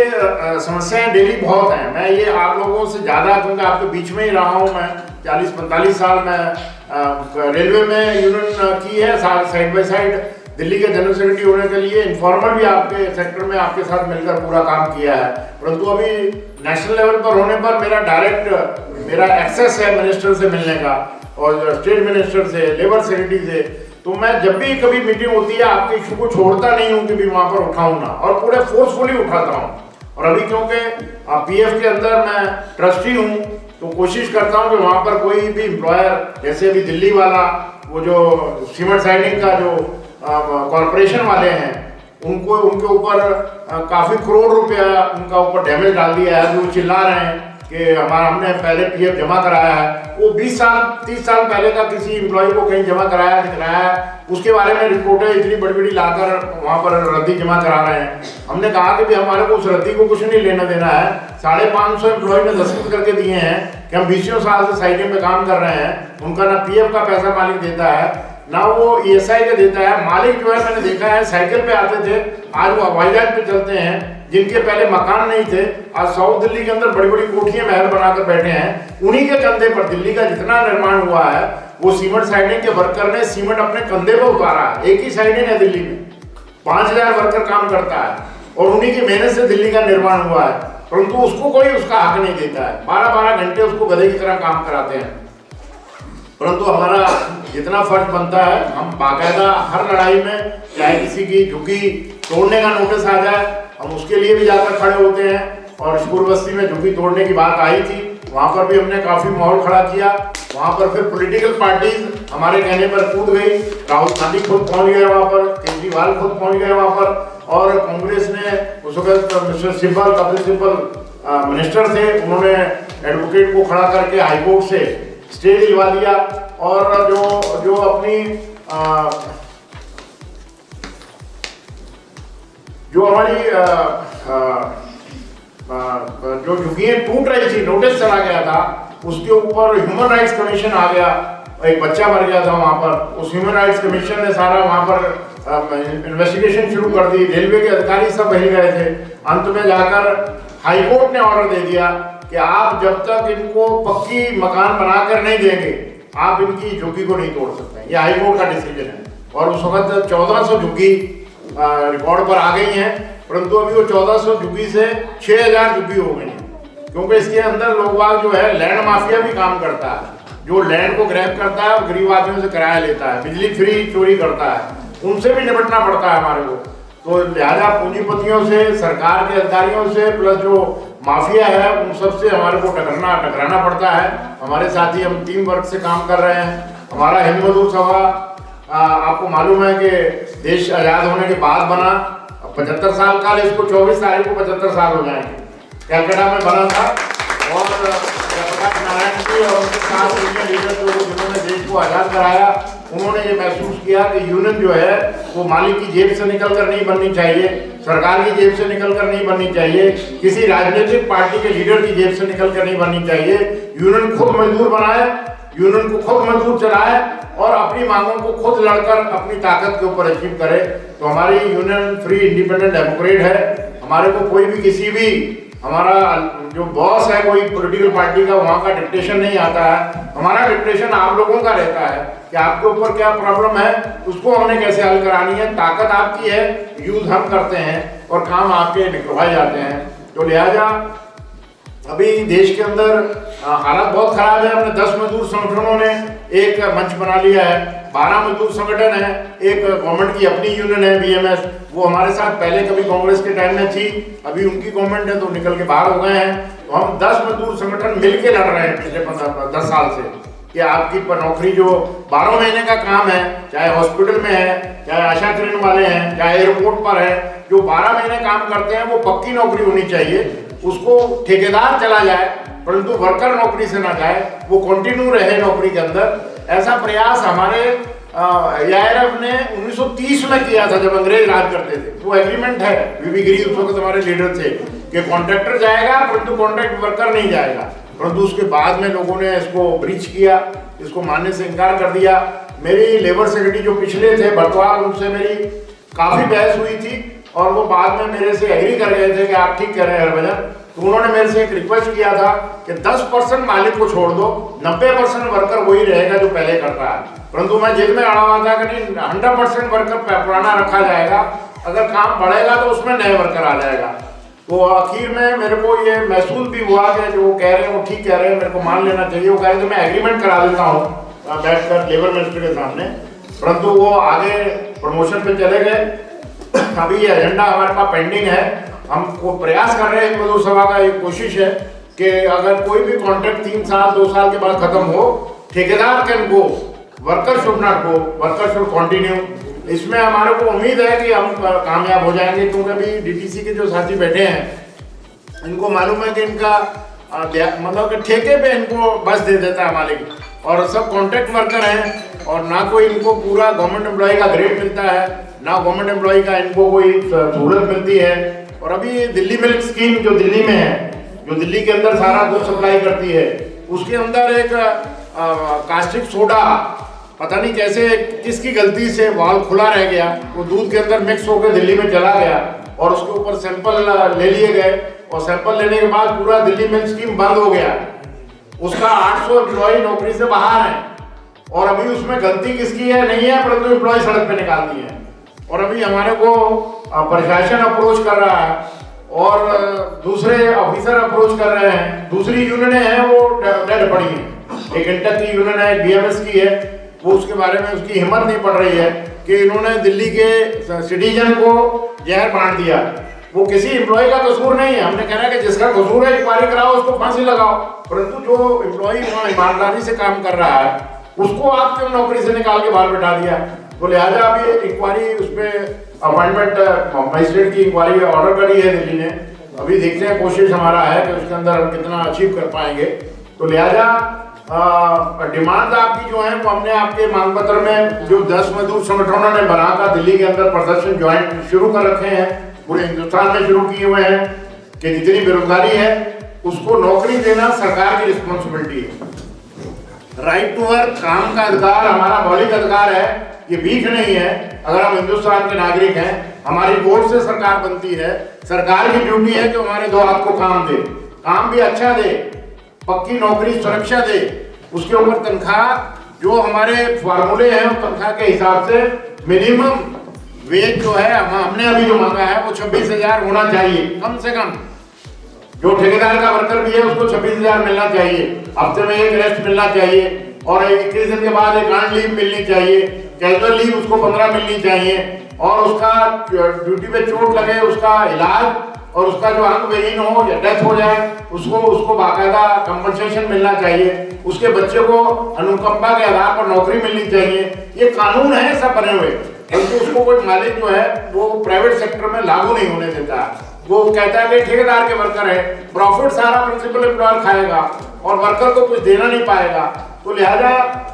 समस्याएं डेली बहुत हैं। मैं ये आप लोगों से ज़्यादा, क्योंकि आपके बीच में ही रहा हूँ, मैं 40-45 साल में रेलवे में यूनियन की है, साइड बाय साइड दिल्ली के जनरल सेक्रेटरी होने के लिए इनफॉर्मल भी आपके सेक्टर में आपके साथ मिलकर पूरा काम किया है। परंतु अभी नेशनल लेवल पर होने पर मेरा एक्सेस है मिनिस्टर से मिलने का, और स्टेट मिनिस्टर से, लेबर सेक्रेटरी से। तो मैं जब भी कभी मीटिंग होती है आपके इशू को छोड़ता नहीं हूँ कि भी वहाँ पर उठाऊँ ना, और पूरे फोर्सफुली उठाता हूँ। और अभी क्योंकि पीएफ के अंदर मैं ट्रस्टी हूँ, तो कोशिश करता हूँ कि वहाँ पर कोई भी एम्प्लॉयर, जैसे अभी दिल्ली वाला वो जो सीमेंट साइडिंग का जो कॉरपोरेशन वाले हैं, उनको उनके ऊपर काफ़ी करोड़ रुपया उनका ऊपर डैमेज डाल दिया है। जो चिल्ला रहे हैं कि हमने पहले पीएफ जमा कराया है, वो 20 साल 30 साल पहले का किसी एम्प्लॉय को कहीं जमा कराया है, उसके बारे में रिपोर्टें इतनी बड़ी बड़ी लाकर वहाँ पर रद्दी जमा करा रहे हैं। हमने कहा कि भी हमारे को उस रद्दी को कुछ नहीं लेना देना है। 550 एम्प्लॉय ने दस्तखत करके दिए हैं कि हम 20 साल से साइटिंग पे काम कर रहे हैं, उनका ना पीएफ का पैसा मालिक देता है, ना वो ईएसआई का देता है। मालिक जो है, मैंने देखा है, साइकिल पे आते थे, आज वो हवाई जहाज पे चलते हैं। जिनके पहले मकान नहीं थे, आज साउथ दिल्ली के अंदर बड़ी बड़ी कोठियां महल बनाकर बैठे हैं। उन्हीं के कंधे पर दिल्ली का जितना निर्माण हुआ है, वो सीमेंट साइडिंग के वर्कर ने सीमेंट अपने कंधे पर उतारा है। एक ही साइडिंग है दिल्ली में, 5000 वर्कर काम करता है, और उन्हीं की मेहनत से दिल्ली का निर्माण हुआ है। परंतु उसको कोई उसका हक नहीं देता है। 12-12 घंटे उसको गधे की तरह काम कराते हैं। परंतु हमारा जितना फर्ज बनता है, हम बाकायदा हर लड़ाई में, चाहे किसी की झुग्गी तोड़ने का नोटिस आ जाए, हम उसके लिए भी जाकर खड़े होते हैं। और शिवपुर बस्ती में झुग्गी तोड़ने की बात आई थी, वहाँ पर भी हमने काफ़ी माहौल खड़ा किया। वहाँ पर फिर पॉलिटिकल पार्टीज हमारे कहने पर कूद गई। राहुल गांधी खुद पहुँच गए वहाँ पर, केजरीवाल खुद पहुँच गए वहाँ पर, और कांग्रेस ने उस वक्त मिस्टर सिब्बल, कपिल सिब्बल मिनिस्टर थे, उन्होंने एडवोकेट को खड़ा करके हाईकोर्ट से स्टे दिलवा दिया। और जो अपनी जो हमारी जो झुग्गियाँ टूट रही थी, नोटिस चला गया था, उसके ऊपर ह्यूमन राइट्स कमीशन आ गया। एक बच्चा मर गया था वहाँ पर, उस ह्यूमन राइट्स कमीशन ने सारा वहाँ पर इन्वेस्टिगेशन शुरू कर दी। रेलवे के अधिकारी सब बह गए थे। अंत में जाकर हाईकोर्ट ने ऑर्डर दे दिया कि आप जब तक इनको पक्की मकान बनाकर नहीं देंगे, आप इनकी झुग्गी को नहीं तोड़ सकते। ये हाईकोर्ट का डिसीजन है। और उस वक्त 1400 झुग्गी रिकॉर्ड पर आ गई हैं, परंतु अभी वो 1400 झुग्गी से 6000 झुग्गी हो गई हैं। क्योंकि इसके अंदर लोग जो है, लैंड माफिया भी काम करता है, जो लैंड को ग्रैब करता है और गरीब आदमियों से किराया लेता है, बिजली फ्री चोरी करता है, उनसे भी निपटना पड़ता है हमारे को। तो लिहाजा पूंजीपतियों से, सरकार के अधिकारियों से, प्लस जो माफिया है, उन सबसे हमारे को टकराना पड़ता है। हमारे साथी, हम टीम वर्क से काम कर रहे हैं। हमारा हिंद मजदूर सभा आपको मालूम है कि देश आज़ाद होने के बाद बना। 75 साल का, इसको 24 तारीख को 75 साल हो जाएंगे। कैलकाटा में बना था, और जयप्रकाश नारायण जी और उनके साथ लीडर जिन्होंने देश को आज़ाद कराया, उन्होंने ये महसूस किया कि यूनियन जो है वो मालिक की जेब से निकल कर नहीं बननी चाहिए, सरकार की जेब से निकल कर नहीं बननी चाहिए, किसी राजनीतिक पार्टी के लीडर की जेब से निकल कर नहीं बननी चाहिए। यूनियन खुद मजदूर बनाए, यूनियन को खुद मजदूर चलाए और अपनी मांगों को खुद लड़कर अपनी ताकत के ऊपर अचीव करे। तो हमारी यूनियन फ्री इंडिपेंडेंट डेमोक्रेट है। हमारे को कोई भी किसी भी हमारा जो बॉस है कोई पॉलिटिकल पार्टी का, वहाँ का डिक्टेशन नहीं आता है। हमारा डिक्टेशन आप लोगों का रहता है कि आपके ऊपर क्या प्रॉब्लम है, उसको हमने कैसे हल करानी है। ताकत आपकी है, यूज हम करते हैं और काम आपके निकलवाए जाते हैं। तो लिहाजा अभी देश के अंदर हालात बहुत खराब है। अपने 10 मजदूर संगठनों ने एक मंच बना लिया है, 12 मजदूर संगठन है, एक गवर्नमेंट की अपनी यूनियन है बीएमएस, वो हमारे साथ पहले कभी कांग्रेस के टाइम में थी, अभी उनकी गवर्नमेंट है तो निकल के बाहर हो गए हैं। तो हम 10 मजदूर संगठन मिलके लड़ रहे हैं पिछले 10 साल से कि आपकी नौकरी जो 12 महीने का काम है, चाहे हॉस्पिटल में है, चाहे आशा किरण वाले हैं, चाहे एयरपोर्ट पर है, जो 12 महीने काम करते हैं वो पक्की नौकरी होनी चाहिए। उसको ठेकेदार चला जाए परंतु वर्कर नौकरी से ना जाए, वो कंटिन्यू रहे नौकरी के अंदर। ऐसा प्रयास हमारे AIRF ने 1930 में किया था जब अंग्रेज राज करते थे। वो एग्रीमेंट है, वीवी गिरी उस वक्त हमारे लीडर थे कि कॉन्ट्रैक्टर जाएगा परंतु कॉन्ट्रैक्ट वर्कर नहीं जाएगा। परंतु उसके बाद में लोगों ने इसको ब्रीच किया, इसको मानने से इनकार कर दिया। मेरी लेबर सेक्रेटरी जो पिछले थे बटवाल, उनसे मेरी काफी बहस हुई थी और वो बाद में मेरे से एग्री कर गए थे कि आप ठीक कह रहे हैं हरभजन। तो उन्होंने मेरे से एक रिक्वेस्ट किया था कि 10% मालिक को छोड़ दो, 90% वर्कर वही रहेगा जो पहले करता है। परंतु मैं जेल में अड़ा हुआ था कि नहीं, 100% वर्कर पुराना रखा जाएगा, अगर काम बढ़ेगा तो उसमें नए वर्कर आ जाएगा। तो आखिर में मेरे को ये महसूस भी हुआ कि जो वो कह रहे हैं वो ठीक कह रहे हैं, मेरे को मान लेना चाहिए। वो कह रहे थे मैं एग्रीमेंट करा देता हूँ बैठकर लेबर मिनिस्टर के सामने, परंतु वो आगे प्रमोशन पे चले गए। अभी ये एजेंडा हमारे पास पेंडिंग है। हम को प्रयास कर रहे हैं, मजदूर सभा का एक कोशिश है कि अगर कोई भी कॉन्ट्रैक्ट 3 साल 2 साल के बाद खत्म हो, ठेकेदार can go, worker should not go, worker should continue. इसमें हमारे को उम्मीद है कि हम कामयाब हो जाएंगे, क्योंकि अभी डीटीसी के जो साथी बैठे हैं इनको मालूम है कि इनका मतलब कि ठेके पे इनको बस दे देता है मालिक, और सब कॉन्ट्रैक्ट वर्कर हैं और ना कोई इनको पूरा गवर्नमेंट एम्प्लॉय का ग्रेड मिलता है, ना गवर्नमेंट एम्प्लॉय का इनको कोई सहूलत मिलती है। और अभी दिल्ली मिल्क स्कीम जो दिल्ली में है, जो दिल्ली के अंदर सारा दूध सप्लाई करती है, उसके अंदर एक कास्टिक सोडा पता नहीं कैसे किसकी गलती से वाल्व खुला रह गया, वो दूध के अंदर मिक्स होकर दिल्ली में चला गया और उसके ऊपर सैंपल ले लिए गए और सैंपल लेने के बाद पूरा दिल्ली मिल्क स्कीम बंद हो गया। उसका 800 एम्प्लॉय नौकरी से बाहर है और अभी उसमें गलती किसकी है नहीं है, परंतु एम्प्लॉय सड़क पे निकाल दिए हैं। और अभी हमारे को प्रशासन अप्रोच कर रहा है और दूसरे ऑफिसर अप्रोच कर रहे हैं, दूसरी यूनियनें हैं वो डेड पड़ी हैं। एक इंटक की यूनियन है, BMS की है, वो उसके बारे में उसकी हिम्मत नहीं पड़ रही है कि इन्होंने दिल्ली के सिटीजन को जहर बांट दिया। वो किसी एम्प्लॉय का कसूर नहीं है, हमने कहना है कि जिसका कसूर है इंक्वायरी कराओ, उसको फांसी लगाओ, परंतु जो एम्प्लॉय वहाँ ईमानदारी से काम कर रहा है उसको आप क्यों नौकरी से निकाल के बाहर बैठा दिया। तो लिहाजा अभी इंक्वायरी उस पर अपॉइंटमेंट मजिस्ट्रेट की इंक्वायरी ऑर्डर करी है दिल्ली ने। अभी देखते हैं, कोशिश हमारा है कि उसके अंदर हम कितना अचीव कर पाएंगे। तो लिहाजा डिमांड आपकी जो है वो हमने आपके मांग पत्र में जो 10 मजदूर संगठनों ने बनाकर दिल्ली के अंदर प्रदर्शन ज्वाइंट शुरू कर रखे हैं, पूरे हिंदुस्तान में शुरू किए हुए हैं कि जितनी बेरोजगारी है उसको नौकरी देना सरकार की रिस्पॉन्सिबिलिटी है। राइट टू वर्क, काम का अधिकार हमारा मौलिक अधिकार है, ये भीख नहीं है। अगर हम हिंदुस्तान के नागरिक हैं, हमारी वोट से सरकार बनती है, सरकार की ड्यूटी है कि हमारे 2 हाथ को काम दे, काम भी अच्छा दे, पक्की नौकरी सुरक्षा दे, उसके ऊपर तनख्वाह जो हमारे फार्मूले हैं उस तनख्वाह के हिसाब से मिनिमम वेज जो है हमने अभी जो मांगा है वो 26,000 होना चाहिए कम से कम। जो ठेकेदार का वर्कर भी है उसको 26,000 मिलना चाहिए, हफ्ते में 1 रेस्ट मिलना चाहिए और 21 दिन के बाद एक अर्न लीव मिलनी चाहिए, कैजुअल लीव उसको 15 मिलनी चाहिए और उसका ड्यूटी पे चोट लगे उसका इलाज और उसका जो अंग विहीन हो या डेथ हो जाए उसको बाकायदा कंपनसेशन मिलना चाहिए, उसके बच्चे को अनुकंपा के आधार पर नौकरी मिलनी चाहिए। ये कानून है सब बने हुए, परंतु उसको कोई मालिक जो है वो प्राइवेट सेक्टर में लागू नहीं होने देता। वो कहता है कि ठेकेदार के वर्कर है, प्रॉफिट सारा प्रिंसिपल एम्प्लॉयर खाएगा और वर्कर को कुछ देना नहीं पाएगा। तो लिहाजा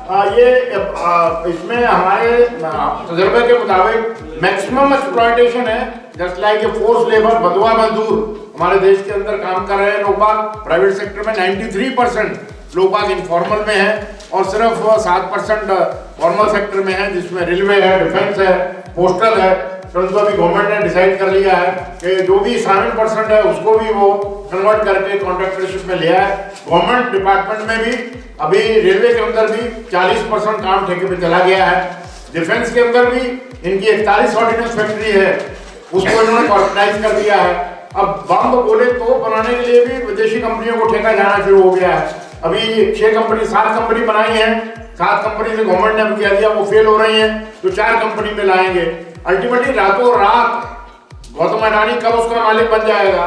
इसमें हमारे तजर्बे के मुताबिक मैक्सिमम एक्सप्लॉयटेशन है, just like a force labour, बंधुआ मजदूर हमारे देश के अंदर काम कर रहे हैं लोग बाग। प्राइवेट सेक्टर में 93% लोग बाग इनफॉर्मल में है और सिर्फ 7% फॉर्मल सेक्टर में है, जिसमें रेलवे है, डिफेंस है, पोस्टल है। परंतु अभी गवर्नमेंट ने डिसाइड कर लिया है कि जो भी 7% है उसको भी वो कन्वर्ट करके कॉन्ट्रैक्टरशिप में लिया है। गवर्नमेंट डिपार्टमेंट में भी अभी रेलवे के अंदर भी 40% काम ठेके पे चला गया है। डिफेंस के अंदर भी इनकी 41 ऑर्डिनेंस फैक्ट्री है, उसको इन्होंने कॉर्पोरेटाइज कर दिया है। अब बम गोले तो बनाने के लिए भी विदेशी कंपनियों को ठेका जाना शुरू हो गया है। अभी 7 कंपनी बनाई है, 7 कंपनी से गवर्नमेंट ने अब कह दिया वो फेल हो रही है, तो 4 कंपनी में लाएंगे। अल्टीमेटली रातों रात गौतम अडानी कब उसका मालिक बन जाएगा,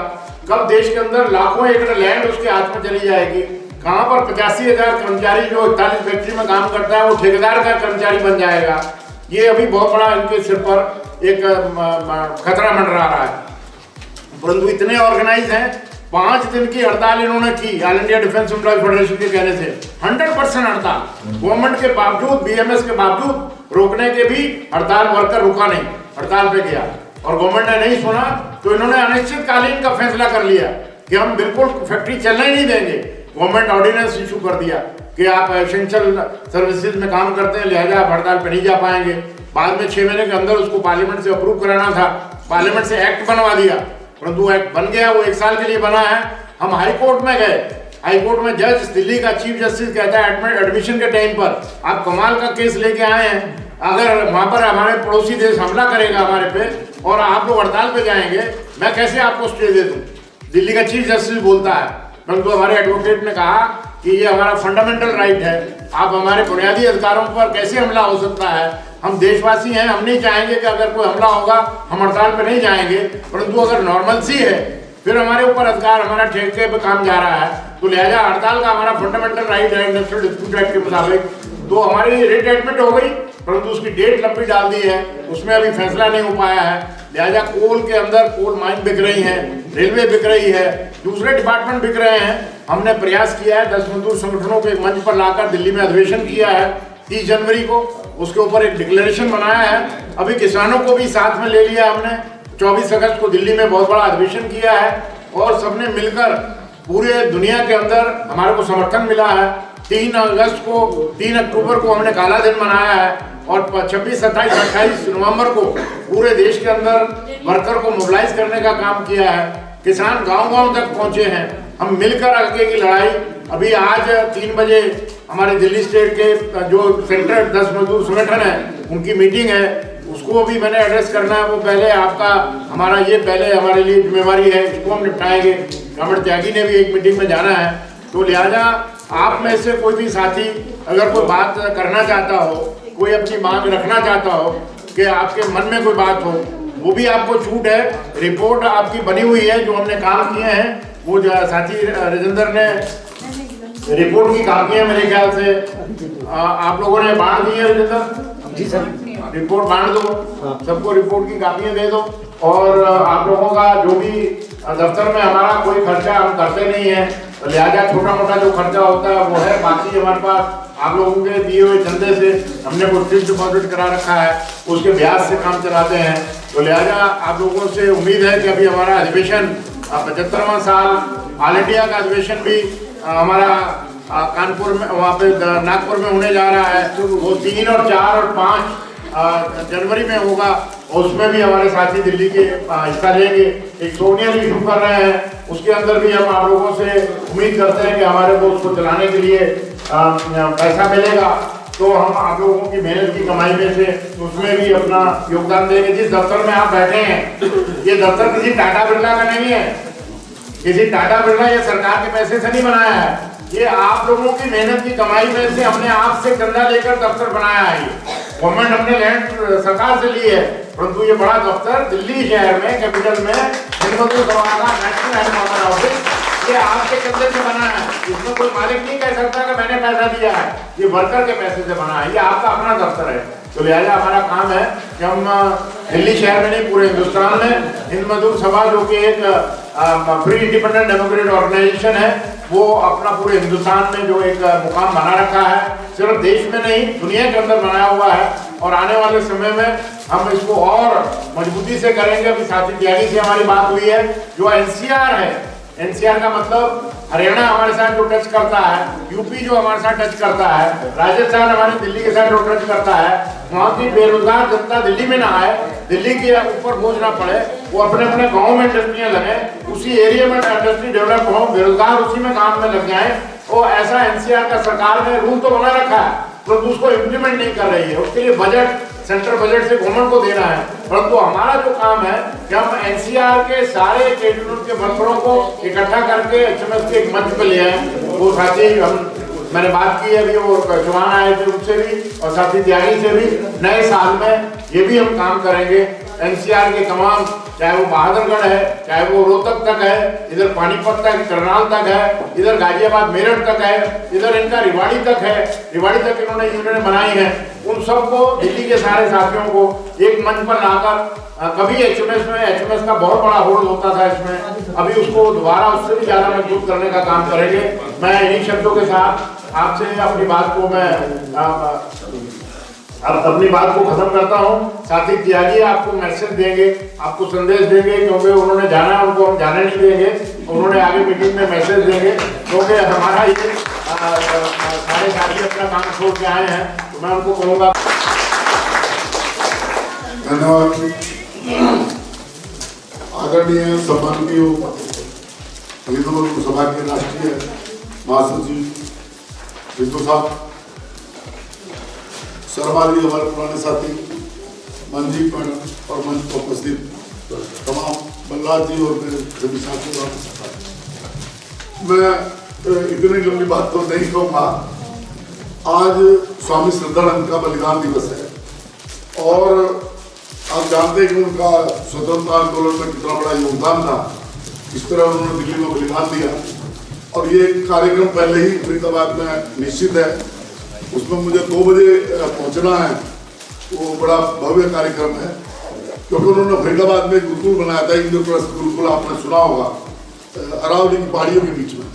कब देश के अंदर लाखों एकड़ लैंड उसके हाथ में चली जाएगी, कहां पर 85,000 कर्मचारी जो 41 फैक्ट्री में काम करता है वो ठेकेदार का कर्मचारी बन जाएगा। ये अभी बहुत बड़ा इनके सिर पर एक खतरा मंडरा रहा है। परंतु इतने ऑर्गेनाइज हैं, 5 दिन की हड़ताल इन्होंने की all India defence employ federation के कहने से। 100% हड़ताल, गवर्नमेंट के बावजूद, बीएमएस के बावजूद रोकने के भी हड़ताल वर्कर रुका नहीं, हड़ताल पे गया और गवर्नमेंट ने नहीं सुना, तो इन्होंने अनिश्चितकालीन का फैसला कर लिया कि हम बिल्कुल फैक्ट्री चलने ही नहीं देंगे। गवर्नमेंट ऑर्डिनेंस इशू कर दिया कि आप एसेंशियल सर्विसेज में काम करते हैं, लिहाजा आप हड़ताल पे नहीं जा पाएंगे। बाद में 6 महीने के अंदर उसको पार्लियामेंट से अप्रूव कराना था, पार्लियामेंट से एक्ट बनवा दिया, परंतु एक्ट बन गया, वो 1 साल के लिए बना है। हम हाई कोर्ट में गए, हाई कोर्ट में जज, दिल्ली का चीफ जस्टिस कहता है एडमिशन के टाइम पर आप कमाल का केस लेके आए हैं, अगर वहां पर हमारे पड़ोसी देश हमला करेगा हमारे पे और आप लोग हड़ताल पे जाएंगे, मैं कैसे आपको स्टे दे दूं? दिल्ली का चीफ जस्टिस बोलता है। परंतु हमारे एडवोकेट ने कहा कि ये हमारा फंडामेंटल राइट है, आप हमारे बुनियादी अधिकारों पर कैसे हमला हो सकता है? हम देशवासी हैं, हम नहीं चाहेंगे कि अगर कोई हमला होगा हम हड़ताल पे नहीं जाएंगे, परंतु अगर नॉर्मलसी है, फिर हमारे ऊपर अधिकार, हमारा ठेके पे काम जा रहा है, तो लिहाजा हड़ताल का हमारा फंडामेंटल राइट है इंडस्ट्रियल डिस्प्यूट एक्ट के मुताबिक। तो हमारी रिट एडमिट हो गई, परंतु उसकी डेट लंबी डाल दी है, उसमें अभी फैसला नहीं हो पाया है। लिहाजा कोल के अंदर कोल माइन बिक रही है, रेलवे बिक रही है, दूसरे डिपार्टमेंट बिक रहे हैं। हमने प्रयास किया है 10 मजदूर संगठनों को एक मंच पर लाकर दिल्ली में अधिवेशन किया है 30 जनवरी को, उसके ऊपर एक डिक्लेरेशन बनाया है। अभी किसानों को भी साथ में ले लिया हमने, 24 अगस्त को दिल्ली में बहुत बड़ा अधिवेशन किया है और सबने मिलकर पूरे दुनिया के अंदर हमारे को समर्थन मिला है। 3 अक्टूबर को हमने काला दिन मनाया है और 26, 27, 28 नवंबर को पूरे देश के अंदर वर्कर को मोबिलाइज करने का काम किया है। किसान गांव-गांव तक पहुंचे हैं, हम मिलकर आगे की लड़ाई। अभी आज 3 बजे हमारे दिल्ली स्टेट के जो सेंट्रल 10 मजदूर संगठन है उनकी मीटिंग है, उसको भी मैंने एड्रेस करना है। वो पहले आपका हमारा ये पहले हमारे लिए जिम्मेवारी है, इसको हम निपटाएंगे। ग्रामीण त्यागी ने भी एक मीटिंग में जाना है, तो लिहाजा आप में से कोई भी साथी अगर कोई बात करना चाहता हो, कोई अपनी मांग रखना चाहता हो कि आपके मन में कोई बात हो, वो भी आपको छूट है। रिपोर्ट आपकी बनी हुई है, जो हमने काम किए हैं वो जो साथी राजेंद्र ने रिपोर्ट की कापियां मेरे ख्याल से आप लोगों ने बांट दी है। राजेंद्र जी सर, रिपोर्ट बांट दो, सबको रिपोर्ट की कापियां दे दो। और आप लोगों का जो भी दफ्तर में हमारा कोई खर्चा हम करते नहीं है, तो लिहाजा छोटा मोटा जो खर्चा होता है वो है, बाकी हमारे पास आप लोगों के दिए हुए चंदे से हमने कोई फिक्स डिपॉजिट करा रखा है, उसके ब्याज से काम चलाते हैं। तो लिहाजा आप लोगों से उम्मीद है कि अभी हमारा अधिवेशन 75वां साल ऑल इंडिया का अधिवेशन भी हमारा कानपुर में, वहाँ पे नागपुर में होने जा रहा है। वो 3 और 4 और 5 जनवरी में होगा और उसमें भी हमारे साथी दिल्ली के हिस्सा लेंगे। एक सोनियर इशू कर रहे हैं, उसके अंदर भी हम आप लोगों से उम्मीद करते हैं कि हमारे को उसको चलाने के लिए पैसा मिलेगा, तो हम आप लोगों की मेहनत की कमाई में से उसमें भी अपना योगदान देंगे। जिस दफ्तर में आप बैठे हैं, ये दफ्तर किसी टाटा बिरला का नहीं है, किसी टाटा बिरला या सरकार के पैसे से नहीं बनाया है, ये आप लोगों की मेहनत की कमाई में से हमने आपसे चंदा लेकर दफ्तर बनाया है। गवर्नमेंट हमने लैंड सरकार से ली है, परंतु ये बड़ा दफ्तर दिल्ली शहर में, कैपिटल में हिंदू सभा का नेशनल हेडक्वार्टर ऑफिस, ये आपके चंदे से बना है। इसमें कोई मालिक नहीं कह सकता कि मैंने पैसा दिया है, ये वर्कर के पैसे से बना है, ये आपका अपना दफ्तर है। तो लिहाजा हमारा काम है कि हम दिल्ली शहर में नहीं, पूरे हिंदुस्तान में हिंद मजदूर सभा जो कि एक फ्री इंडिपेंडेंट डेमोक्रेटिक ऑर्गेनाइजेशन है, वो अपना पूरे हिंदुस्तान में जो एक मुकाम बना रखा है, सिर्फ देश में नहीं दुनिया के अंदर बनाया हुआ है और आने वाले समय में हम इसको और मजबूती से करेंगे। अभी साथी त्यागी से हमारी बात हुई है, जो एनसीआर है, एनसीआर का मतलब हरियाणा हमारे साथ जो टच करता है, यूपी जो हमारे साथ टच करता है, राजस्थान हमारे दिल्ली के साथ जो टच करता है, वहाँ की बेरोजगार जनता दिल्ली में ना आए, दिल्ली के ऊपर बोझ ना पड़े, वो अपने अपने गाँव में इंडस्ट्रियाँ लगे, उसी एरिया में इंडस्ट्री डेवलप हो, बेरोजगार उसी में काम में लग जाए। तो ऐसा एनसीआर का सरकार ने रूल तो बना रखा है परंतु उसको इम्प्लीमेंट नहीं कर रही है। उसके लिए बजट सेंट्रल बजट से गवर्नमेंट को देना है, परंतु हमारा जो काम है कि हम एनसीआर के सारे ट्रेड यूनियन के वर्करों को इकट्ठा करके एचएमएस के एक मंच पे ले आए। वो साथी मैंने बात की है अभी, वो जवान आए थे उनसे भी और साथी त्यागी से भी, नए साल में ये भी हम काम करेंगे। एनसीआर के तमाम, चाहे वो बहादुरगढ़ है, चाहे वो रोहतक तक है, इधर पानीपत तक, करनाल तक है, इधर गाजियाबाद मेरठ तक है, इधर इनका रिवाड़ी तक है, रिवाड़ी तक इन्होंने यूनियन बनाई है। उन सबको, दिल्ली के सारे साथियों को एक मंच पर लाकर, कभी एचएमएस में, एचएमएस का बहुत बड़ा होल्ड होता था इसमें, अभी उसको दोबारा उससे भी ज्यादा मजबूत करने का काम करेंगे। मैं इन्हीं शब्दों के साथ आपसे अपनी बात को अब अपनी बात को खत्म करता हूँ। साथी त्यागी आपको मैसेज देंगे, आपको संदेश देंगे, क्योंकि उन्होंने जाना है, उनको हम जाने नहीं देंगे, उन्होंने आगे मीटिंग में मैसेज देंगे, क्योंकि हमारा ये सारे साथी अपना काम छोड़ के आए हैं, तो मैं उनको कहूँगा। धन्यवाद। आदरणीय सम्माननीय हिंदू सभा के राष्ट्रीय महासचिव विष्णु साहब, सर्वाधिक हमारे पुराने साथी मंजीत मैडम और मंच पर उपस्थित तमाम बल्लाल जी और मेरे सभी साथियों, मैं इतनी लंबी बात तो नहीं कहूँगा। आज स्वामी श्रद्धानंद का बलिदान दिवस है और आप जानते हैं कि उनका स्वतंत्रता आंदोलन में कितना बड़ा योगदान था, इस तरह उन्होंने दिल्ली में बलिदान दिया और ये कार्यक्रम पहले ही फरीदाबाद में निश्चित है, उसमें मुझे 2 बजे पहुंचना है। वो बड़ा भव्य कार्यक्रम है क्योंकि उन्होंने फरीदाबाद में गुरुकुल बनाया था, इंद्रप्रस्थ गुरुकुल, आपने सुना होगा, अरावली की पहाड़ियों के बीच में,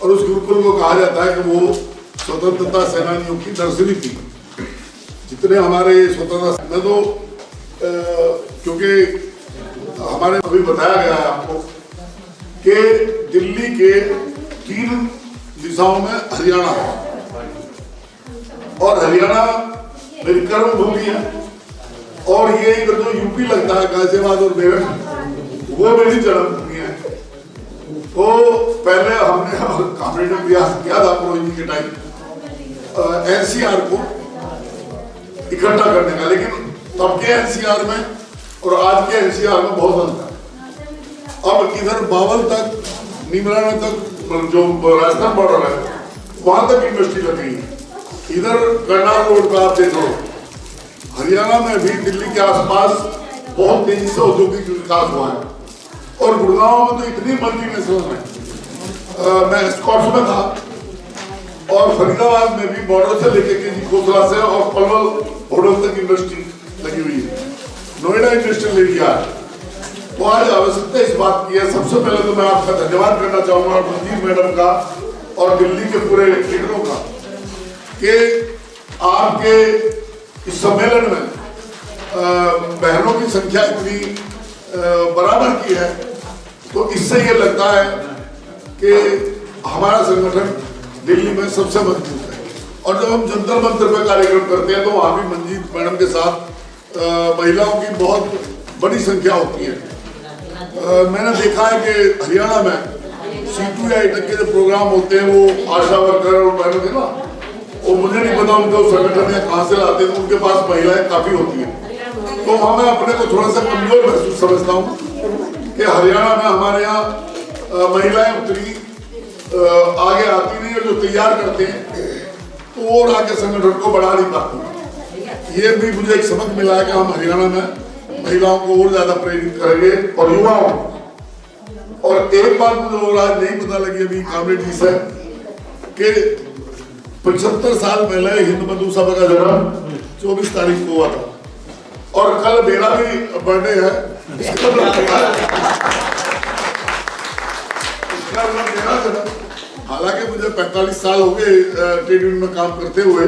और उस गुरुकुल को कहा जाता है कि वो स्वतंत्रता सेनानियों की नर्सरी थी। जितने हमारे स्वतंत्रता में तो क्योंकि हमारे अभी बताया गया है आपको कि दिल्ली के 3 दिशाओं में हरियाणा है और हरियाणा मेरी कर्म भूमि है और ये इधर जो यूपी लगता है गाजियाबाद और मेरठ, वो मेरी जन्मभूमि है। तो पहले हमने कांग्रेस ने प्रयास किया था प्रोजी के टाइम एनसीआर को इकट्ठा करने का, लेकिन तब के एनसीआर में और आज के एनसीआर में बहुत अंतर है। अब इधर बावल तक, नीमराना तक जो राजस्थान बॉर्डर है वहां तक इंडस्ट्री लग गई है। इधर करनाल रोड पर आप देखो, हरियाणा में भी दिल्ली के आसपास बहुत तेजी से औद्योगिक विकास हुआ है और गुड़गांव में तो इतनी मल्टीनेशनल है। मैं स्कॉट्स में था और फरीदाबाद में भी बॉर्डर से लेके के खोसला से और पलवल होटल तक इंडस्ट्री लगी हुई है। नोएडा इंडस्ट्रियल एरिया है। तो आज आवश्यकता इस बात की है, सबसे पहले तो मैं आपका धन्यवाद करना चाहूंगा मंजीत मैडम का और दिल्ली के पूरे लीडरों का कि आपके इस सम्मेलन में बहनों की संख्या इतनी बराबर की है, तो इससे ये लगता है कि हमारा संगठन दिल्ली में सबसे मजबूत है। और जब हम जंतर मंतर पे कार्यक्रम करते हैं तो वहाँ भी मंजीत मैडम के साथ महिलाओं की बहुत बड़ी संख्या होती है। मैंने देखा है कि हरियाणा में C2I तक के जो प्रोग्राम होते हैं वो आशा वर्कर और बहनों के ना, वो मुझे नहीं पता उनको संगठन या कहाँ से लाते हैं, उनके पास महिलाएं काफी होती हैं। तो हमें अपने को थोड़ा सा कमजोर महसूस समझता हूँ कि हरियाणा में हमारे यहाँ महिलाएं उतनी आगे आती नहीं है, जो तैयार करते हैं तो वो आगे संगठन को बढ़ा नहीं पाती। ये भी मुझे एक सबक मिला है कि हम हरियाणा में महिलाओं को और ज्यादा प्रेरित करेंगे और युवाओं। और एक बात मुझे और आज नहीं पता लगी अभी कामरेड जी से कि 75 साल पहले हिंद मधु सभा का जन्म 24 तारीख को हुआ था और कल मेरा भी बर्थडे है। इसका मतलब मेरा जन्म हालांकि मुझे 45 साल हो गए ट्रेड यूनियन में काम करते हुए,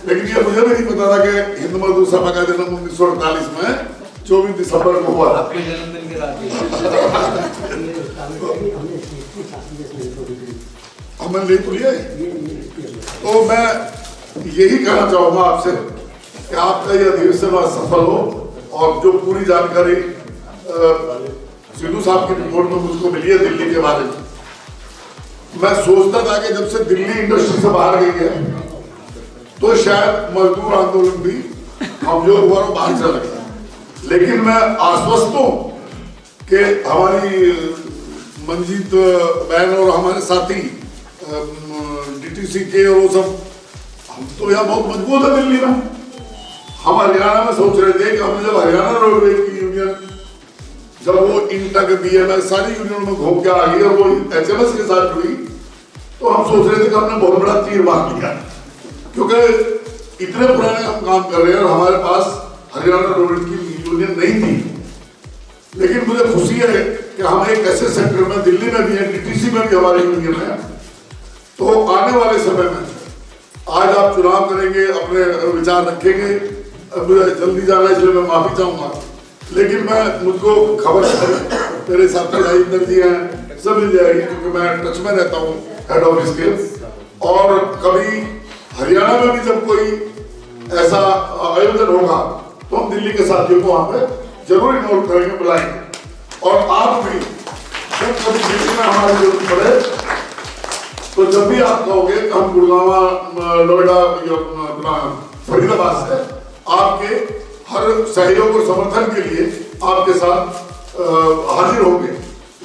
लेकिन ये मुझे भी नहीं पता था कि हिंद मजदूर सभा का जन्म 1948 में 24 दिसंबर को हुआ। आपके जन्मदिन के रात हमने नहीं तो लिया। तो मैं यही कहना चाहूंगा आपसे कि आपका यह अधिवेशन सफल हो, और जो पूरी जानकारी सिद्धू साहब की रिपोर्ट में मुझको मिली है दिल्ली के बारे में, मैं सोचता था कि जब से दिल्ली इंडस्ट्री से बाहर गई है तो शायद मजदूर आंदोलन भी कमजोर हुआ और बाहर चला गया, लेकिन मैं आश्वस्त हूं कि हमारी मंजीत बहन और हमारे साथी डीटीसी के और वो सब, हम तो यहाँ बहुत मजबूत है दिल्ली में। हम हरियाणा में सोच रहे थे कि हमने जब हरियाणा रोडवेज की यूनियन, जब वो इंटक बीएमएस सारी यूनियन में घूम के आ गई और वो एचएमएस के साथ जुड़ी, तो हम सोच रहे थे कि हमने बहुत बड़ा तीर मार लिया, क्योंकि इतने पुराने हम काम कर रहे हैं और हमारे पास हरियाणा रोडवेज की यूनियन नहीं थी। लेकिन मुझे खुशी है कि हम एक ऐसे सेक्टर में, दिल्ली में भी है, डीटीसी में भी हमारी यूनियन है। तो आने वाले समय में, आज आप चुनाव करेंगे, अपने विचार रखेंगे, मुझे जल्दी जाना है इसलिए मैं माफी चाहूंगा, लेकिन मैं मुझको खबर मेरे साथी राजेंद्र जी हैं, सब मिल जाएगी, क्योंकि मैं टच में रहता हूँ हेड ऑफिस के। और कभी हरियाणा में भी जब कोई ऐसा आयोजन होगा तो हम दिल्ली के साथियों को वहां पे जरूर इन्वॉल्व करेंगे, बुलाएंगे। और आप भी जब कभी दिल्ली में हमारी जरूरत पड़े तो जब भी आप कहोगे कि हम गुड़गांव, नोएडा, फरीदाबाद से आपके हर सहयोग और समर्थन के लिए आपके साथ हाजिर होंगे।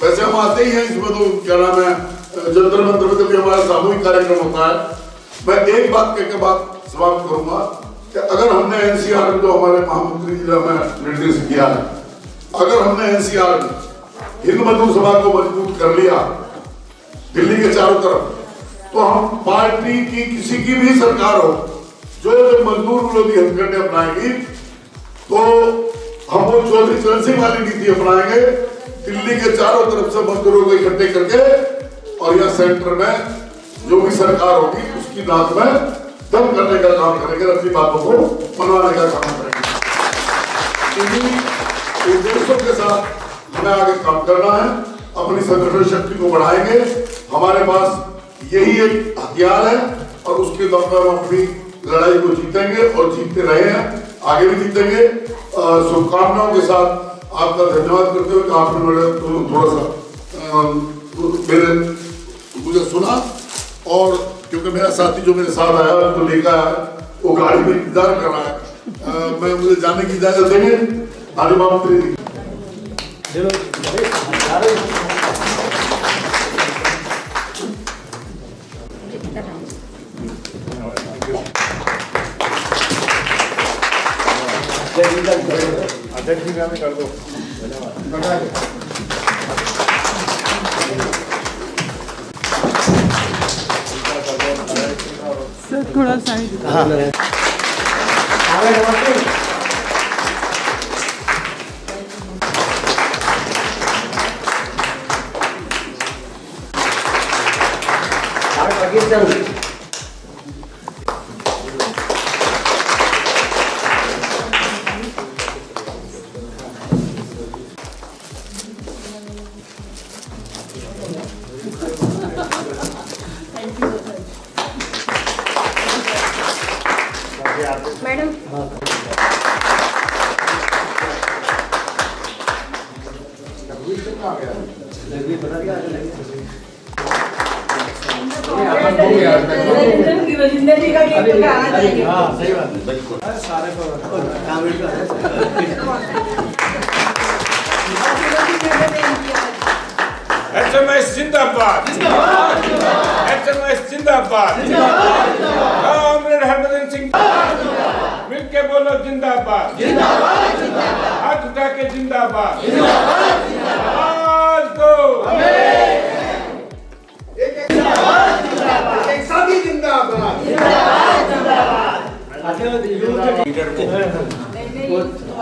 वैसे हम आते ही हैं इसमें, तो क्या नाम है, जंतर मंतर में जब भी हमारा सामूहिक कार्यक्रम होता है। मैं एक बात कहकर बात समाप्त करूंगा कि अगर हमने एनसीआर में, जो हमारे महामंत्री जी ने हमें निर्देश किया है, अगर हमने एनसीआर में हिंद मजदूर सभा को मजबूत कर लिया दिल्ली के चारों तरफ, तो हम पार्टी की किसी की भी सरकार हो, जो मजदूर विरोधी हथकंडे अपनाएगी, तो हम वो चौधरी चरण सिंह वाली नीति अपनाएंगे, दिल्ली के चारों तरफ से मजदूरों को इकट्ठे करके, और यह सेंटर में जो भी सरकार होगी उसकी नाक में दम करने का काम करेंगे, अपनी बातों को मनवाने का काम करेंगे। इन्हीं उद्देश्यों के साथ हमें आगे काम करना है, अपनी संगठन शक्ति को बढ़ाएंगे। हमारे पास यही एक हथियार है और उसके दम पर हम अपनी लड़ाई को जीतेंगे और जीतते रहे हैं, आगे भी जीतेंगे। शुभकामनाओं के साथ आपका धन्यवाद करते हुए आपने मेरे थोड़ा सा मुझे सुना, और क्योंकि मेरा साथी जो मेरे साथ आया तो लेकर आया, वो गाड़ी में इंतजार कर रहा है, मैं मुझे जाने की इजाजत देंगे। आगे महामंत्री अध्यक्ष जी में कर दो। सर थोड़ा साइड। हाँ पाकिस्तान मैडम जिंदगी का सही बात है, बिल्कुल सारे एचएमएस जिंदाबाद, एचएमएस जिंदाबाद, कॉमरेड हरभजन सिंह मिलके बोलो जिंदाबाद, हाथ उठा के जिंदाबाद, आज दो एक साथी जिंदाबाद।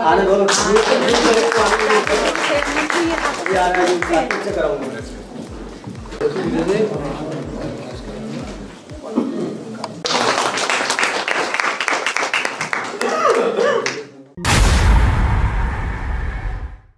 आने दो कराऊंगा।